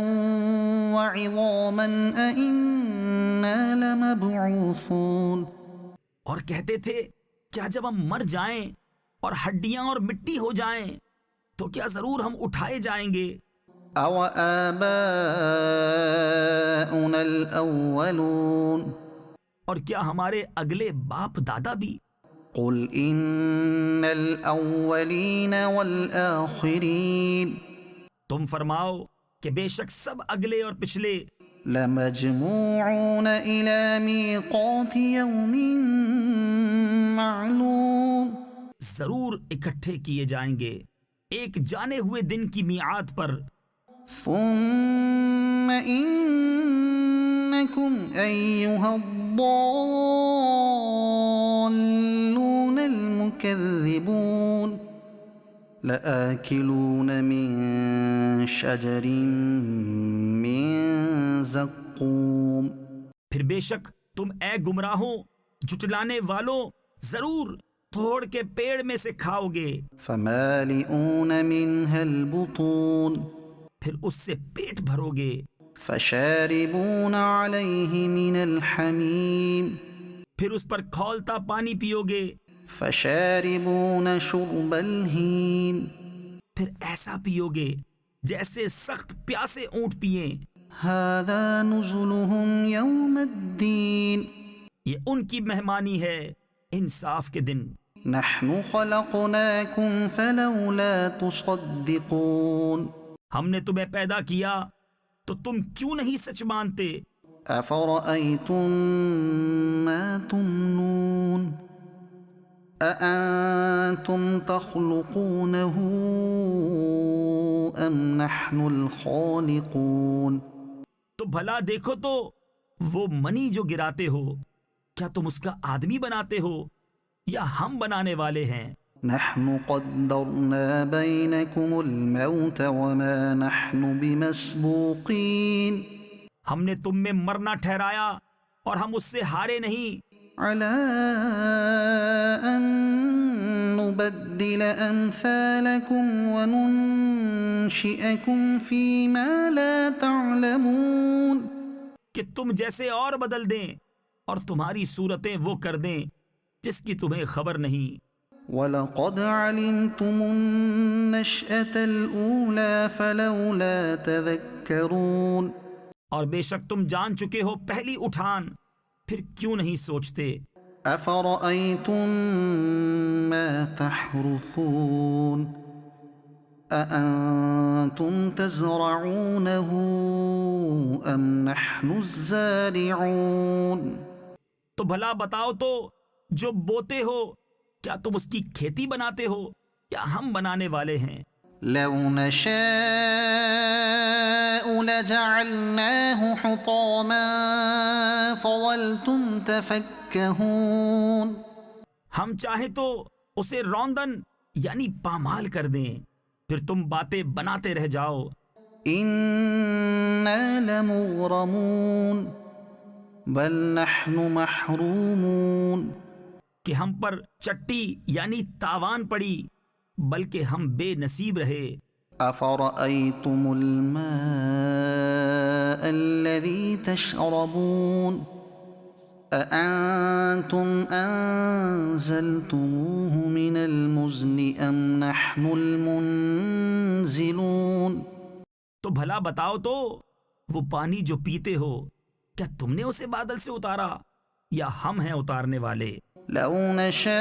وعظاما أإنا لمبعوثون اور کہتے تھے کیا جب ہم مر جائیں اور ہڈیاں اور مٹی ہو جائیں تو کیا ضرور ہم اٹھائے جائیں گے؟ أو آباؤنا الأولون اور کیا ہمارے اگلے باپ دادا بھی؟ قل إن الأولين والآخرين تم فرماؤ کہ بے شک سب اگلے اور پچھلے لمجموعون إلى ميقات يوم معلوم ضرور اکٹھے کیے جائیں گے ایک جانے ہوئے دن کی میعاد پر، ثم إنكم أيها الضالون المكذبون لآكلون من شجر من زقوم پھر بے شک تم اے گمراہوں جھٹلانے والوں ضرور توڑ کے پیڑ میں سے کھاؤ گے، فمالئون منها البطون پھر اس سے پیٹ بھرو گے، فشاربون عليه من الحميم پھر اس پر کھولتا پانی پیو گے، فشاربون شرب الهيم پھر ایسا پیو گے جیسے سخت پیاسے اونٹ پیئیں۔ هذا نزلهم يوم الدين یہ ان کی مہمانی ہے انصاف کے دن۔ نحن خلقناكم فلولا تصدقون ہم نے تمہیں پیدا کیا تو تم کیوں نہیں سچ مانتے؟ أفرأيتم ما تمنون أأنتم تخلقونه أم نحن الخالقون تو بھلا دیکھو تو وہ منی جو گراتے ہو کیا تم اس کا آدمی بناتے ہو یا ہم بنانے والے ہیں؟ نحن قدرنا بينكم الموت وما نحن بمسبوقين ہم نے تم میں مرنا ٹھہرایا اور ہم اس سے ہارے نہیں، على أن نبدل أمثالكم وننشئكم فيما لا تعلمون کہ تم جیسے اور بدل دیں اور تمہاری صورتیں وہ کر دیں جس کی تمہیں خبر نہیں۔ وَلَقَدْ عَلِمْتُمُ النَّشْأَةَ الْأُولَى فَلَوْلَا تَذَكَّرُونَ اور بے شک تم جان چکے ہو پہلی اٹھان، پھر کیوں نہیں سوچتے؟ أَفَرَأَيْتُم مَّا تَحْرُثُونَ أَأَنتُمْ تَزْرَعُونَهُ أَمْ نَحْنُ الزَّارِعُونَ تو بھلا بتاؤ تو جو بوتے ہو کیا تم اس کی کھیتی بناتے ہو یا ہم بنانے والے ہیں؟ لو نشاء لجعلناه حطاما فظلتم تفكهون. ہم چاہیں تو اسے روندن یعنی پامال کر دیں، پھر تم باتیں بناتے رہ جاؤ. إنا لمغرمون بل نحن محرومون. کہ ہم پر چٹی یعنی تاوان پڑی، بلکہ ہم بے نصیب رہے. أفرأيتم الماء الذي تشربون أأنتم أنزلتموه من المزن أم نحن المنزلون. تو بھلا بتاؤ تو وہ پانی جو پیتے ہو کیا تم نے اسے بادل سے اتارا یا ہم ہیں اتارنے والے؟ لو نشاء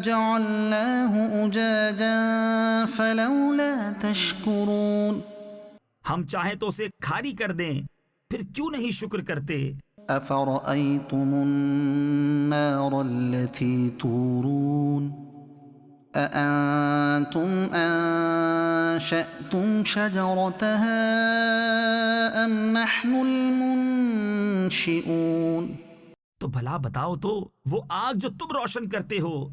جعلناه أجاجا فلولا تشكرون. ہم چاہیں تو اسے کھاری کر دیں، پھر کیوں نہیں شکر کرتے؟ أفرأيتم النار التي تورون أأنتم أنشأتم شجرتها أم نحن المنشئون. تو بھلا بتاؤ تو وہ آگ جو تم روشن کرتے ہو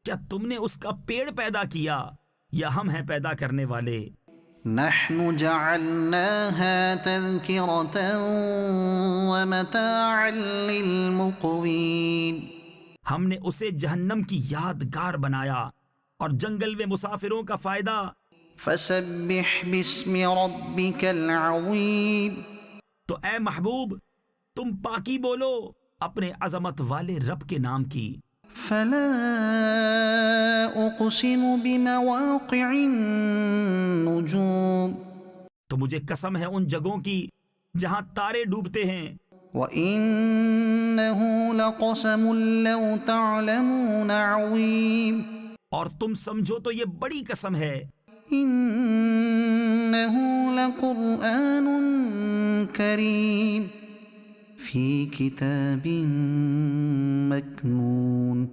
کیا تم نے اس کا پیڑ پیدا کیا یا ہم ہیں پیدا کرنے والے؟ نحن جعلناها تذكرة ومتاعا للمقوين. ہم نے اسے جہنم کی یادگار بنایا اور جنگل میں مسافروں کا فائدہ. فسبح باسم ربك العظيم. تو اے محبوب تم پاکی بولو اپنے عظمت والے رب کے نام کی. فلا اقسم بمواقع النجوم. تو مجھے قسم ہے ان جگہوں کی جہاں تارے ڈوبتے ہیں. وإنه لقسم لو تعلمون عظيم. اور تم سمجھو تو یہ بڑی قسم ہے. إنه لقرآن كريم في كتاب مكنون.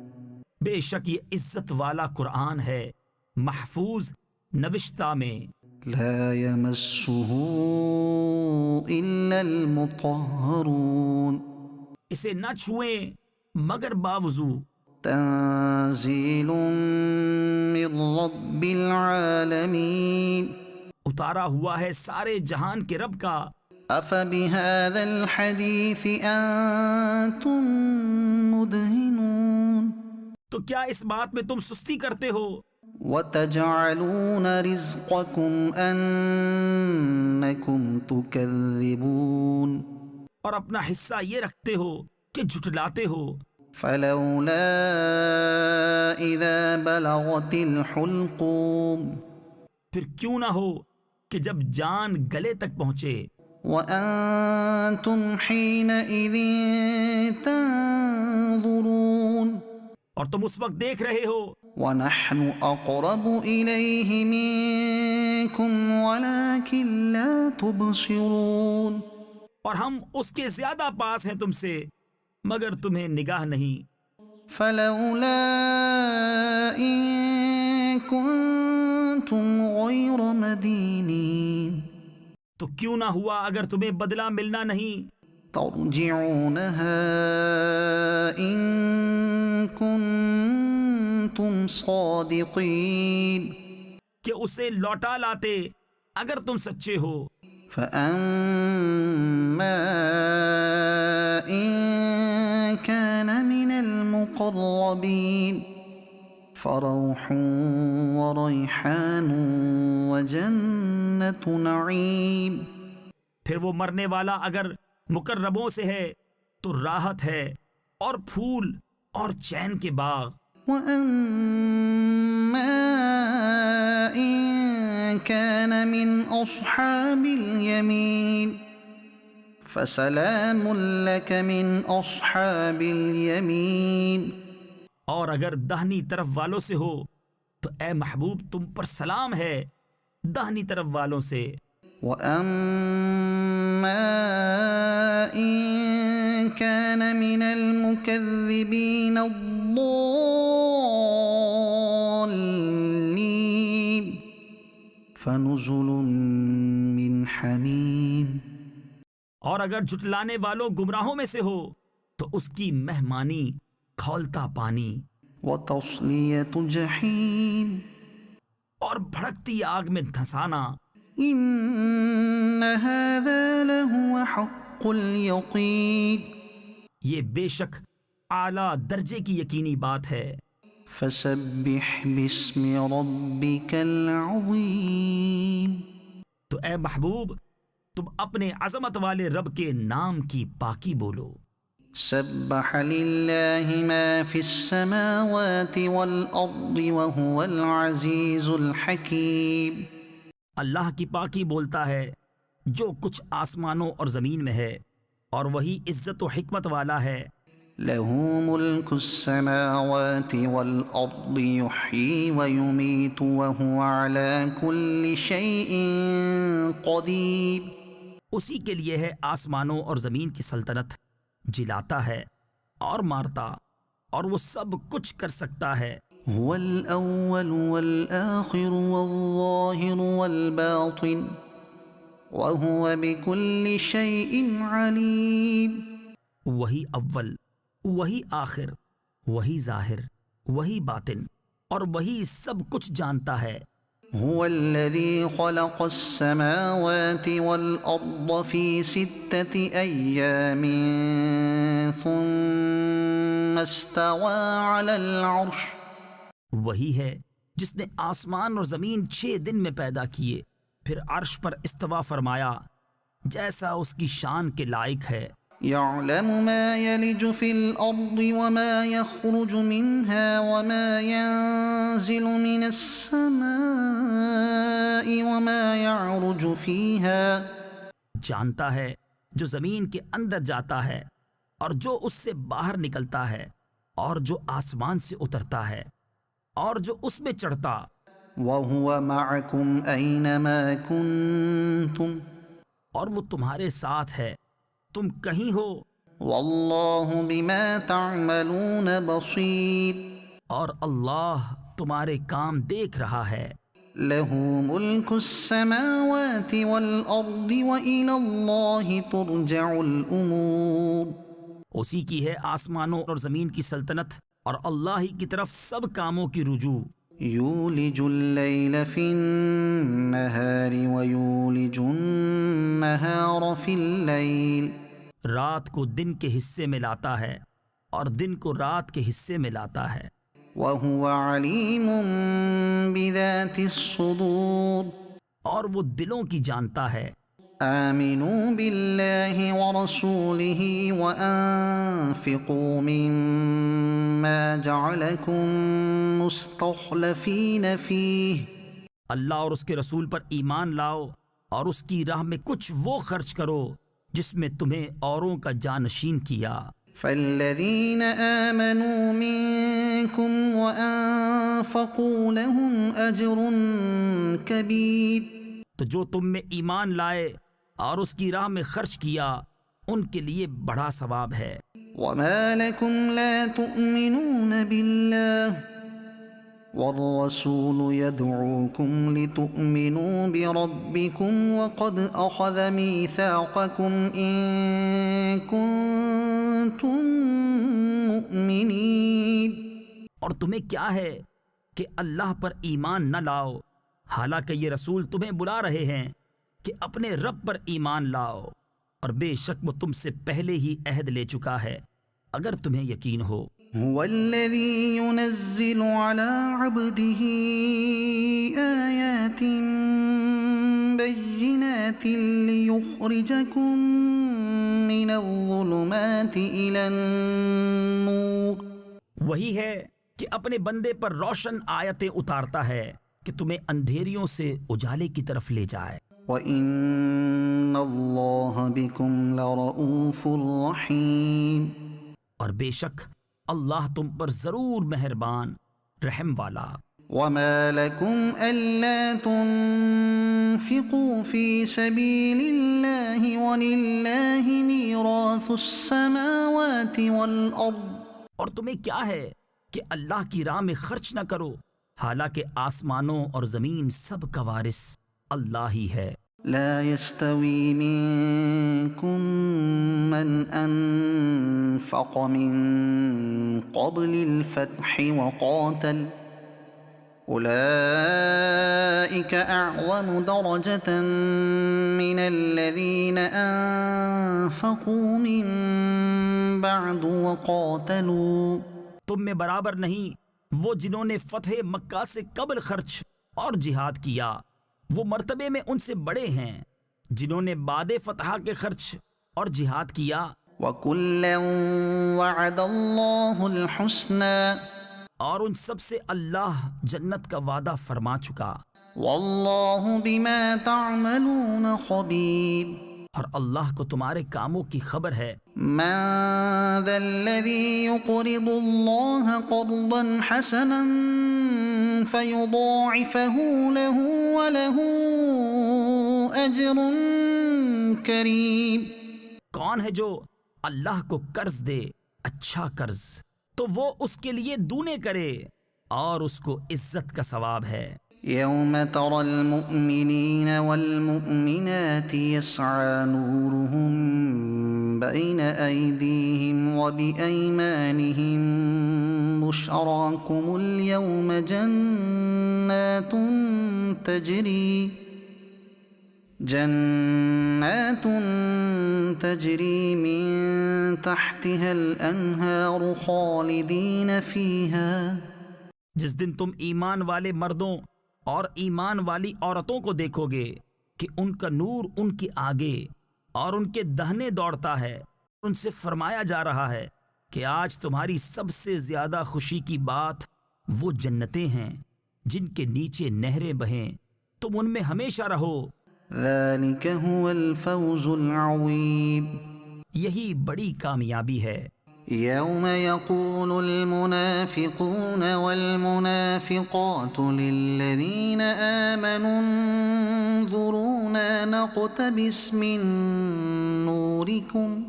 بے شک یہ عزت والا قرآن ہے محفوظ نوشتہ میں. لا يمسه إلا المطهرون. اسے نہ چھوئیں مگر باوضو. تنزيل من رب العالمين. اتارا ہوا ہے سارے جہان کے رب کا. أفبهذا الحديث أنتم مدهنون. تو کیا اس بات میں تم سستی کرتے ہو؟ وتجعلون رزقكم أنكم تكذبون. اور اپنا حصہ یہ رکھتے ہو کہ جھٹلاتے ہو. فلولا إذا بلغت الحلقوم. پھر کیوں نہ ہو کہ جب جان گلے تک پہنچے. وأنتم حينئذ تنظرون. اور تم اس وقت دیکھ رہے ہو. ونحن أقرب إليه منكم ولكن لا تبصرون. اور ہم اس کے زیادہ پاس ہیں تم سے مگر تمہیں نگاہ نہیں. فلولا إن كنتم غير مدينين. تو کیوں نہ ہوا اگر تمہیں بدلہ ملنا نہیں. ترجعونها إن كنتم صادقين. کہ اسے لوٹا لاتے اگر تم سچے ہو. فأما إن كان من المقربين فروح وريحان وجنة نعيم. پھر وہ مرنے والا اگر مقربوں سے ہے تو راحت ہے اور پھول اور چین کے باغ. وأما إن كان من أصحاب اليمين فسلام لك من أصحاب اليمين. اور اگر دہنی طرف والوں سے ہو تو اے محبوب تم پر سلام ہے دہنی طرف والوں سے. وأما إن كان من المكذبين الضالين فنزل من حمیم، اور اگر جھٹلانے والوں گمراہوں میں سے ہو تو اس کی مہمانی کھولتا پانی، وتصلیۃ جحیم، اور بھڑکتی آگ میں دھنسانا۔ ان هذا لهو حق الیقین، یہ بے شک اعلیٰ درجے کی یقینی بات ہے۔ فسبح باسم ربک العظیم، تو اے محبوب تم اپنے عظمت والے رب کے نام کی پاکی بولو۔ سبح للہ ما فی السماوات والارض وهو العزیز الحکیم، اللہ کی پاکی بولتا ہے جو کچھ آسمانوں اور زمین میں ہے، اور وہی عزت و حکمت والا ہے۔ له ملک السماوات والارض یحیی ویمیت وهو على كل شیء قدیر، اسی کے لیے ہے آسمانوں اور زمین کی سلطنت، جلاتا ہے اور مارتا، اور وہ سب کچھ کر سکتا ہے۔ هو الاول والآخر والظاہر والباطن وهو بكل شیء علیم، وہی اول، وہی آخر، وہی ظاہر، وہی باطن، اور وہی سب کچھ جانتا ہے۔ هو الذي خلق السماوات والأرض في 6 أيام ثم استوى على العرش، وہی ہے جس نے آسمان اور زمین 6 دن میں پیدا کیے، پھر عرش پر استوا فرمایا جیسا اس کی شان کے لائق ہے۔ يعلم ما يلج في الأرض وما يخرج منها وما ينزل من السماء وما يعرج فيها، جانتا ہے جو زمین کے اندر جاتا ہے اور جو اس سے باہر نکلتا ہے، اور جو آسمان سے اترتا ہے اور جو اس میں چڑھتا۔ وهو معكم أينما كنتم، اور وہ تمہارے ساتھ ہے تم کہیں ہو، واللہ بما تعملون بصیر، اور اللہ تمہارے کام دیکھ رہا ہے۔ له ملک السماوات والارض وإلى اللہ ترجع الامور، اسی کی ہے آسمانوں اور زمین کی سلطنت، اور اللہ ہی کی طرف سب کاموں کی رجوع۔ یولج اللیل فی النہار ویولج النہار فی اللیل، رات کو دن کے حصے میں لاتا ہے اور دن کو رات کے حصے میں لاتا ہے۔ وَهُوَ عَلِيمٌ بِذَاتِ الصُّدُورِ، اور وہ دلوں کی جانتا ہے۔ آمنوا باللہ ورسولہ وانفقوا مما جعلکم مستخلفین فیہ، اللہ اور اس کے رسول پر ایمان لاؤ اور اس کی راہ میں کچھ وہ خرچ کرو جس میں تمہیں اوروں کا جانشین کیا۔ فالذین آمنوا منکم وانفقوا لهم اجر کبیر، تو جو تم میں ایمان لائے اور اس کی راہ میں خرچ کیا ان کے لیے بڑا ثواب ہے۔ وما لكم لا تؤمنون بالله والرسول يدعوكم لتؤمنوا بربكم وقد أخذ ميثاقكم إن كنتم مؤمنين، اور تمہیں کیا ہے کہ اللہ پر ایمان نہ لاؤ حالانکہ یہ رسول تمہیں بلا رہے ہیں کہ اپنے رب پر ایمان لاؤ، اور بے شک وہ تم سے پہلے ہی عہد لے چکا ہے اگر تمہیں یقین ہو۔ هو الذي ينزل على عبده آيات بينات ليخرجكم من الظلمات إلى النور، وہی ہے کہ اپنے بندے پر روشن آیتیں اتارتا ہے کہ تمہیں اندھیریوں سے اجالے کی طرف لے جائے۔ وَإِنَّ اللَّهَ بِكُمْ لَرَؤُوفٌ رَحِيمٌ، اور بے شک اللہ تم پر ضرور مہربان رحم والا۔ وَمَا لَكُمْ أَلَّا تُنْفِقُوا فِي سَبِيلِ اللَّهِ وَلِلَّهِ مِيرَاثُ السَّمَاوَاتِ وَالْأَرْضِ، اور تمہیں کیا ہے کہ اللہ کی راہ میں خرچ نہ کرو حالانکہ آسمانوں اور زمین سب کا وارث اللہ ہی ہے۔ لا يستوي منكم من أنفق من قبل الفتح وقاتل أولئك أعظم درجة من الذين أنفقوا من بعد وقاتلوا۔ تم میں برابر نہیں وہ جنہوں نے فتح مکہ سے قبل خرچ اور جہاد کیا، وہ مرتبے میں ان سے بڑے ہیں جنہوں نے بعد فتح کے خرچ اور جہاد کیا۔ وَكُلًّا وَعَدَ اللَّهُ الْحُسْنَى، اور ان سب سے اللہ جنت کا وعدہ فرما چکا۔ وَاللَّهُ بِمَا تَعْمَلُونَ خَبِيرٌ، اور اللہ کو تمہارے کاموں کی خبر ہے۔ مَن ذَا الَّذِي يُقْرِضُ اللَّهَ قَرْضًا حَسَنًا فَيُضَاعِفَهُ لَهُ وَلَهُ أَجْرٌ كَرِيمٌ۔ کون ہے جو اللہ کو قرض دے اچھا قرض تو وہ اس کے لیے دونے کرے اور اس کو عزت کا ثواب ہے۔ يوم ترى المؤمنين والمؤمنات يسعى نورهم بين أيديهم وبأيمانهم بشراكم اليوم جنات تجري من تحتها الأنهار خالدين فيها۔ جس دن تم ایمان والے مردوں اور ایمان والی عورتوں کو دیکھو گے کہ ان کا نور ان کے آگے اور ان کے دہنے دوڑتا ہے، ان سے فرمایا جا رہا ہے کہ آج تمہاری سب سے زیادہ خوشی کی بات وہ جنتیں ہیں جن کے نیچے نہریں بہیں، تم ان میں ہمیشہ رہو۔ ذلك هو الفوز العظيم، یہی بڑی کامیابی ہے۔ يوم يقول المنافقون والمنافقات للذين آمنوا انظرونا نقتبس من نوركم۔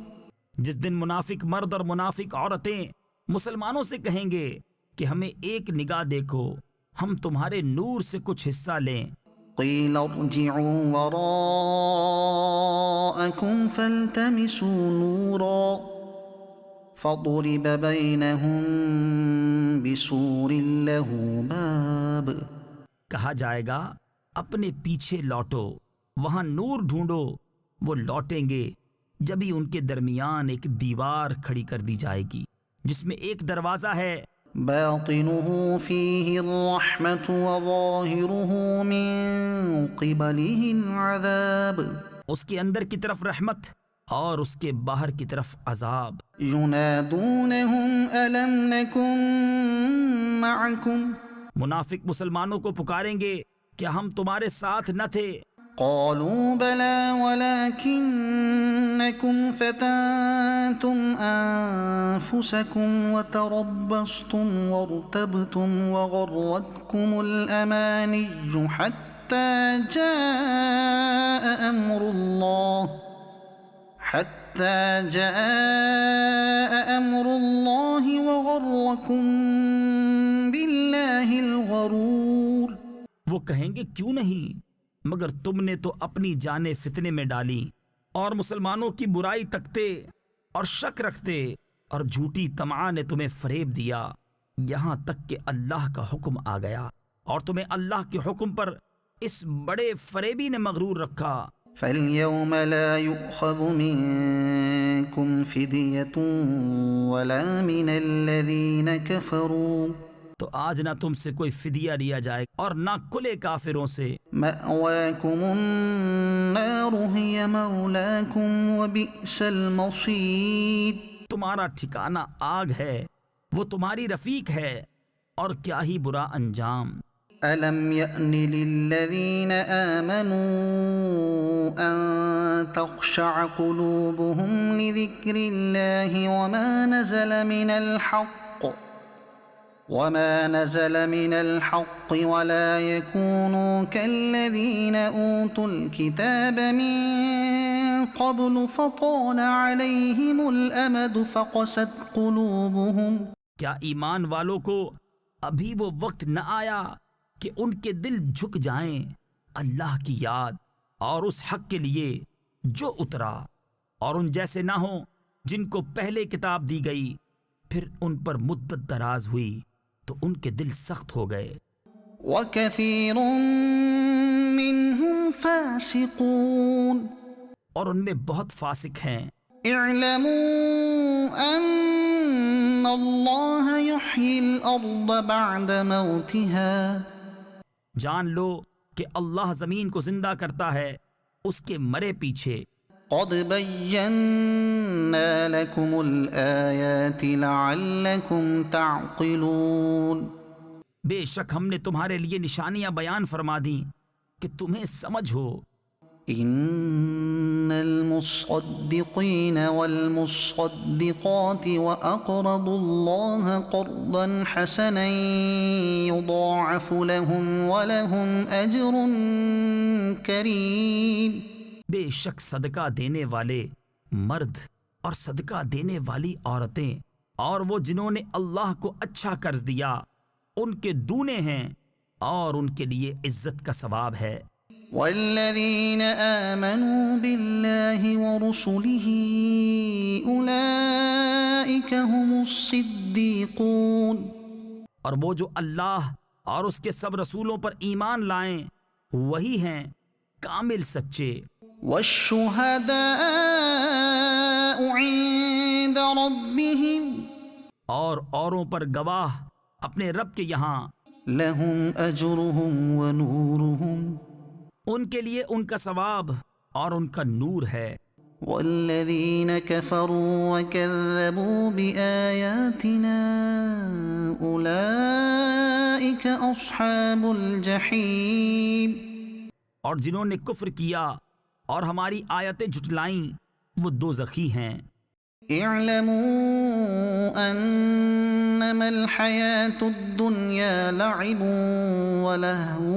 جس دن منافق مرد اور منافق عورتیں مسلمانوں سے کہیں گے کہ ہمیں ایک نگاہ دیکھو، ہم تمہارے نور سے کچھ حصہ لیں۔ قيل ارجعوا وراءكم فالتمسوا نورا فضرب بينهم بسور له باب۔ کہا جائے گا اپنے پیچھے لوٹو، وہاں نور ڈھونڈو، وہ لوٹیں گے جبھی ان کے درمیان ایک دیوار کھڑی کر دی جائے گی جس میں ایک دروازہ ہے، باطنه فيه الرحمة وظاهره من قبله العذاب۔ اس کے اندر کی طرف رحمت اور اس کے باہر کی طرف عذاب۔ ينادونهم ألم نكن معكم، منافق مسلمانوں کو پکاریں گے کیا ہم تمہارے ساتھ نہ تھے؟ قالوا بلى ولكنكم فتنتم أنفسكم وتربصتم وارتبتم وغرتكم الأماني حتى جاء أمر الله وغركم بالله الغرور۔ وہ کہیں گے کیوں نہیں، مگر تم نے تو اپنی جانیں فتنے میں ڈالی اور مسلمانوں کی برائی تکتے اور شک رکھتے اور جھوٹی طمع نے تمہیں فریب دیا، یہاں تک کہ اللہ کا حکم آ گیا اور تمہیں اللہ کے حکم پر اس بڑے فریبی نے مغرور رکھا۔ فاليوم لا يؤخذ منكم فدية ولا من الذين كفروا، تو آج نہ تم سے کوئی فدیہ لیا جائے اور نہ کھلے کافروں سے۔ مأواكم النار هي مولاكم وبئس المصير، تمہارا ٹھکانہ آگ ہے، وہ تمہاری رفیق ہے اور کیا ہی برا انجام۔ ألم يأن للذين آمنوا أن تخشع قلوبهم لذكر الله وما نزل من الحق ولا يكونوا كالذين أوتوا الكتاب من قبل فطال عليهم الأمد فقست قلوبهم۔ کیا ایمان والوں کو ابھی وہ وقت نہ آیا کہ ان کے دل جھک جائیں اللہ کی یاد اور اس حق کے لیے جو اترا، اور ان جیسے نہ ہوں جن کو پہلے کتاب دی گئی، پھر ان پر مدت دراز ہوئی تو ان کے دل سخت ہو گئے۔ وَكَثِيرٌ مِّنْهُمْ فَاسِقُونَ، اور ان میں بہت فاسق ہیں۔ اعلموا ان اللہ یحیی الارض بعد موتها، جان لو کہ اللہ زمین کو زندہ کرتا ہے اس کے مرے پیچھے۔ قد بینا لکم الآیات لعلکم تعقلون، بے شک ہم نے تمہارے لیے نشانیاں بیان فرما دیں کہ تمہیں سمجھ ہو۔ ان المصدقین والمصدقات واقرضوا اللہ قرضا حسنا یضاعف لهم ولهم اجر کریم، بے شک صدقہ دینے والے مرد اور صدقہ دینے والی عورتیں اور وہ جنہوں نے اللہ کو اچھا قرض دیا ان کے دونے ہیں اور ان کے لیے عزت کا ثواب ہے۔ والذین آمنوا باللہ ورسلہ اولئک هم الصدیقون، اور وہ جو اللہ اور اس کے سب رسولوں پر ایمان لائیں وہی ہیں کامل سچے۔ والشہداء عند ربهم، اور اوروں پر گواہ اپنے رب کے یہاں، لهم اجرهم ونورهم، ان کے لیے ان کا ثواب اور ان کا نور ہے۔ والذین کفروا وکذبوا بآیاتنا اولئک اصحاب الجحیم، اور جنہوں نے کفر کیا اور ہماری آیتیں جھٹلائیں وہ دوزخی ہیں۔ اعلموا انما الحیاة الدنیا لعب ولہو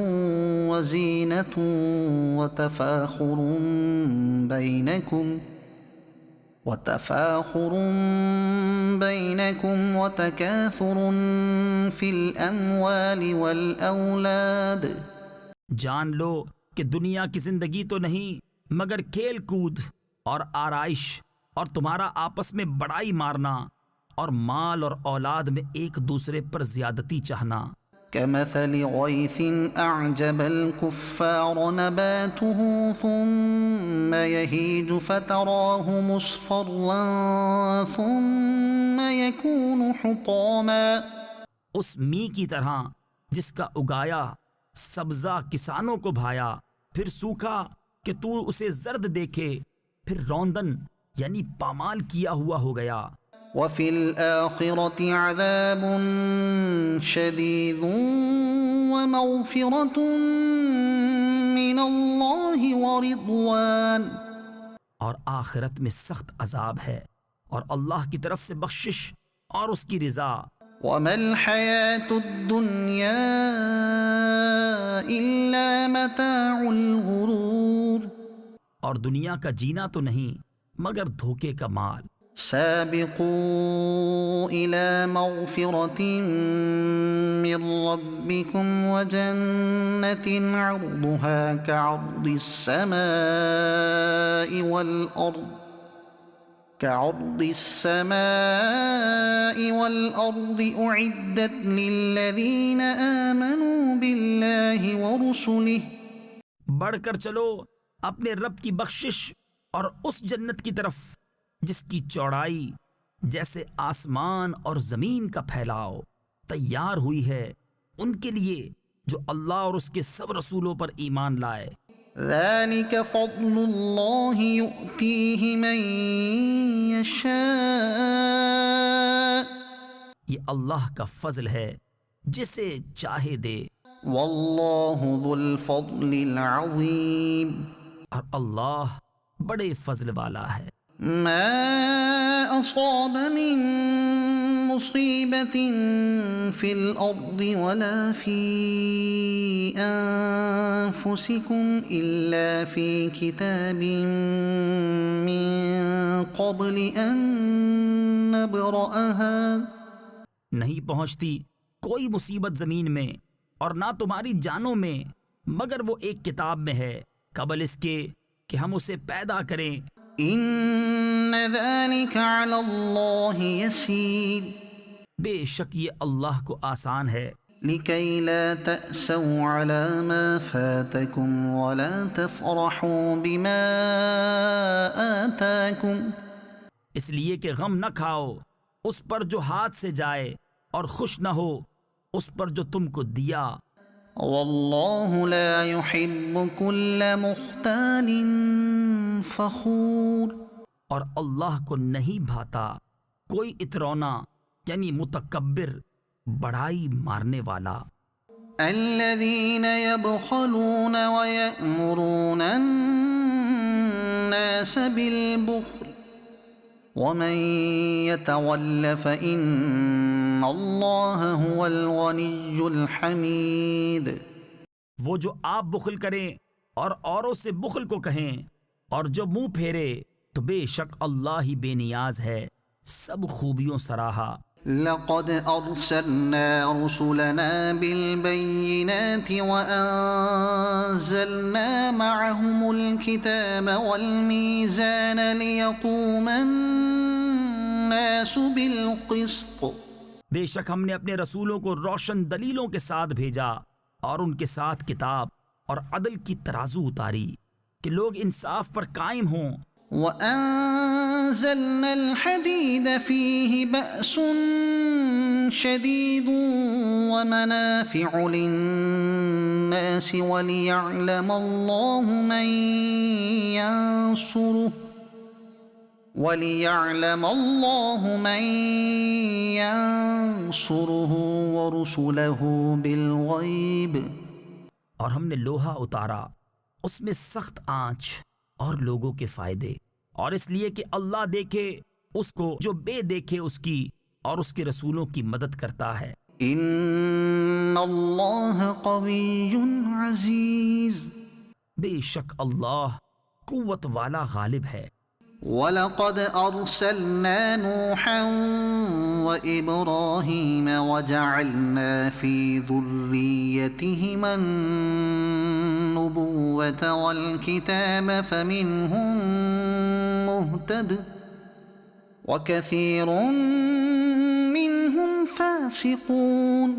وزینة وتفاخر بینکم وتکاثر فی الاموال والاولاد، جان لو کہ دنیا کی زندگی تو نہیں مگر کھیل کود اور آرائش، اور تمہارا آپس میں بڑائی مارنا اور مال اور اولاد میں ایک دوسرے پر زیادتی چاہنا۔ كمثل غيث أعجب الكفار نباته ثم يهيج فتراه مصفرا ثم يكون حطاما، اس می کی طرح جس کا اگایا سبزہ کسانوں کو بھایا، پھر سوکھا کہ تو اسے زرد دیکھے، پھر روندن یعنی پامال کیا ہوا ہو گیا۔ وفي الآخرة عذاب شديد ومغفرة من الله ورضوان، اور آخرت میں سخت عذاب ہے اور اللہ کی طرف سے بخشش اور اس کی رضا۔ وما الحياة الدنيا إلا متاع الغرور، اور دنیا کا جینا تو نہیں مگر دھوکے کا مال۔ سابقوا إلى مغفرة من ربكم وجنة عرضها كعرض السماء والأرض أعدت للذين آمنوا بالله ورسله، بڑھ کر چلو اپنے رب کی بخشش اور اس جنت کی طرف جس کی چوڑائی جیسے آسمان اور زمین کا پھیلاؤ تیار ہوئی ہے ان کے لیے جو اللہ اور اس کے سب رسولوں پر ایمان لائے۔ ذلك فضل الله يؤتيه من يشاء، یہ اللہ کا فضل ہے جسے چاہے دے، والله ذو الفضل العظيم، اور اللہ بڑے فضل والا ہے۔ ما أصاب من مصيبة في الأرض ولا في أنفسكم إلا في كتاب من قبل أن نبرأها، نہیں پہنچتی کوئی مصیبت زمین میں اور نہ تمہاری جانوں میں مگر وہ ایک کتاب میں ہے قبل اس کے کہ ہم اسے پیدا کریں۔ ان ذلك على الله يسير بے شک یہ اللہ کو آسان ہے، لكي لا تأسوا على ما فاتكم ولا تفرحوا بما آتاكم اس لیے کہ غم نہ کھاؤ اس پر جو ہاتھ سے جائے اور خوش نہ ہو اس پر جو تم کو دیا۔ والله لا يحب كل مختال فخور اور اللہ کو نہیں بھاتا کوئی اترونا یعنی متکبر، بڑائی مارنے والا۔ الذين يبخلون ويأمرون الناس بالبخل ومن يتول فإن الله هو الغني الحميد۔ وہ جو آپ بخل کریں اور اوروں سے بخل کو کہیں اور جو منہ پھیرے تو بے شک اللہ ہی بے نیاز ہے، سب خوبیوں سراہا۔ لقد أرسلنا رسلنا بالبينات وأنزلنا معهم الكتاب والميزان ليقوم الناس بالقسط۔ بے شک ہم نے اپنے رسولوں کو روشن دلیلوں کے ساتھ بھیجا اور ان کے ساتھ کتاب اور عدل کی ترازو اتاری کہ لوگ انصاف پر قائم ہوں۔ وأنزلنا الحديد فيه بأس شديد ومنافع للناس وليعلم الله من ينصره ورسله بالغيب۔ اور ہم نے لوہا اتارا اس میں سخت آنچ اور لوگوں کے فائدے، اور اس لیے کہ اللہ دیکھے اس کو جو بے دیکھے اس کی اور اس کے رسولوں کی مدد کرتا ہے۔ ان اللہ قوی عزیز، بے شک اللہ قوت والا غالب ہے۔ وَلَقَدْ أَرْسَلْنَا نُوحًا وَإِبْرَاهِيمَ وَجَعَلْنَا فِي ذُرِّيَّتِهِمَا النُّبُوَّةَ وَالْكِتَابَ فَمِنْهُم مُّهْتَدٍ وَكَثِيرٌ مِّنْهُمْ فَاسِقُونَ۔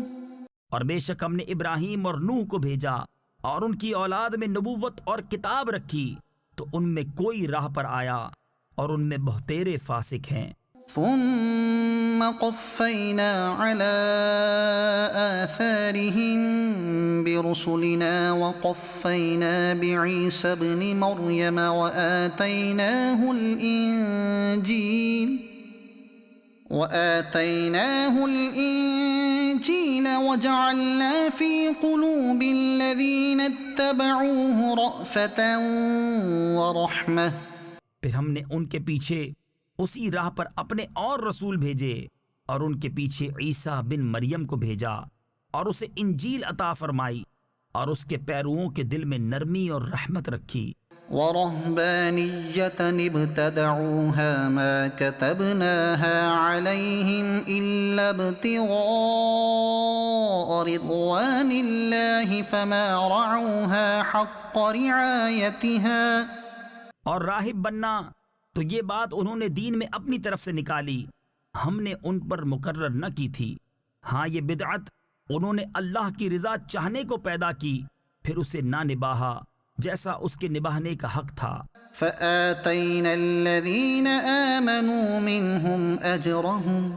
اور بے شک ہم نے ابراہیم اور نوح کو بھیجا اور ان کی اولاد میں نبوت اور کتاب رکھی تو ان میں کوئی راہ پر آیا اور ان میں بہتیرے فاسق ہیں۔ ثم قفينا على آثارهم برسلنا وقفينا بعيسى ابن مريم وآتيناه الإنجيل وجعلنا في قلوب الذين اتبعوه رأفة ورحمة۔ پھر ہم نے ان کے پیچھے اسی راہ پر اپنے اور رسول بھیجے اور ان کے پیچھے عیسیٰ بن مریم کو بھیجا اور اسے انجیل عطا فرمائی اور اس کے پیروؤں کے دل میں نرمی اور رحمت رکھی۔ وَرَهْبَانِيَّةً ابْتَدَعُوهَا مَا كَتَبْنَاهَا عَلَيْهِمْ إِلَّا ابْتِغَاءَ رِضْوَانِ اللَّهِ فَمَا رَعَوْهَا حَقَّ رِعَايَتِهَا۔ اور راہب بننا تو یہ بات انہوں نے دین میں اپنی طرف سے نکالی، ہم نے ان پر مقرر نہ کی تھی۔ ہاں یہ بدعت انہوں نے اللہ کی رضا چاہنے کو پیدا کی پھر اسے نہ نباہا جیسا اس کے نباہنے کا حق تھا۔ فَآتَيْنَا الَّذِينَ آمَنُوا مِنْهُمْ أَجْرَهُمْ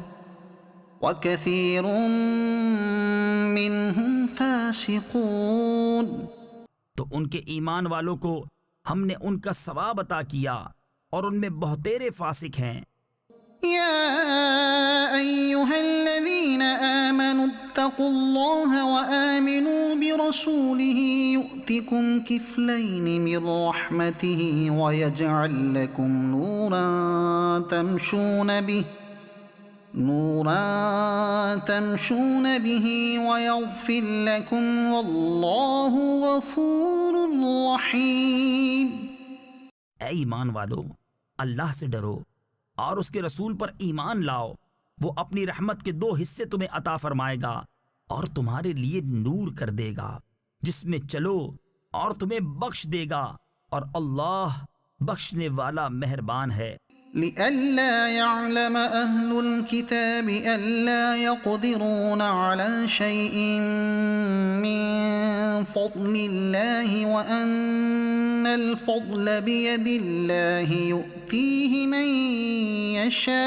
وَكَثِيرٌ مِّنْهُمْ فَاسِقُونَ۔ تو ان کے ایمان والوں کو ہم نے ان کا ثواب عطا کیا اور ان میں بہتیرے فاسق ہیں۔ يا أيها الذين آمنوا اتقوا الله وآمنوا برسوله يؤتكم كفلين من رحمته ويجعل لكم نورا تمشون به ويغفر لكم والله غفور رحيم۔ اے ایمان والو، اللہ سے ڈرو اور اس کے رسول پر ایمان لاؤ، وہ اپنی رحمت کے 2 حصے تمہیں عطا فرمائے گا اور تمہارے لیے نور کر دے گا، جس میں چلو اور تمہیں بخش دے گا، اور اللہ بخشنے والا مہربان ہے۔ لئلا يعلم أهل الكتاب ألا يقدرون على شيء من فضل الله وأن الفضل بيد الله يؤتيه من يشاء۔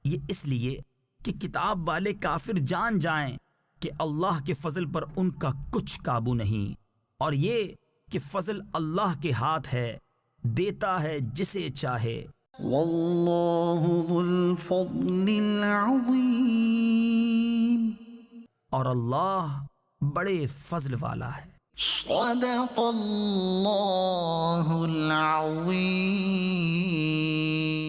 یہ اس لیے کہ کتاب والے کافر جان جائیں کہ اللہ کے فضل پر ان کا کچھ قابو نہیں، اور یہ کہ فضل اللہ کے ہاتھ ہے، دیتا ہے جسے چاہے۔ واللہ ذو الفضل العظیم۔ اور اللہ بڑے فضل والا ہے۔ صدق اللہ العظیم۔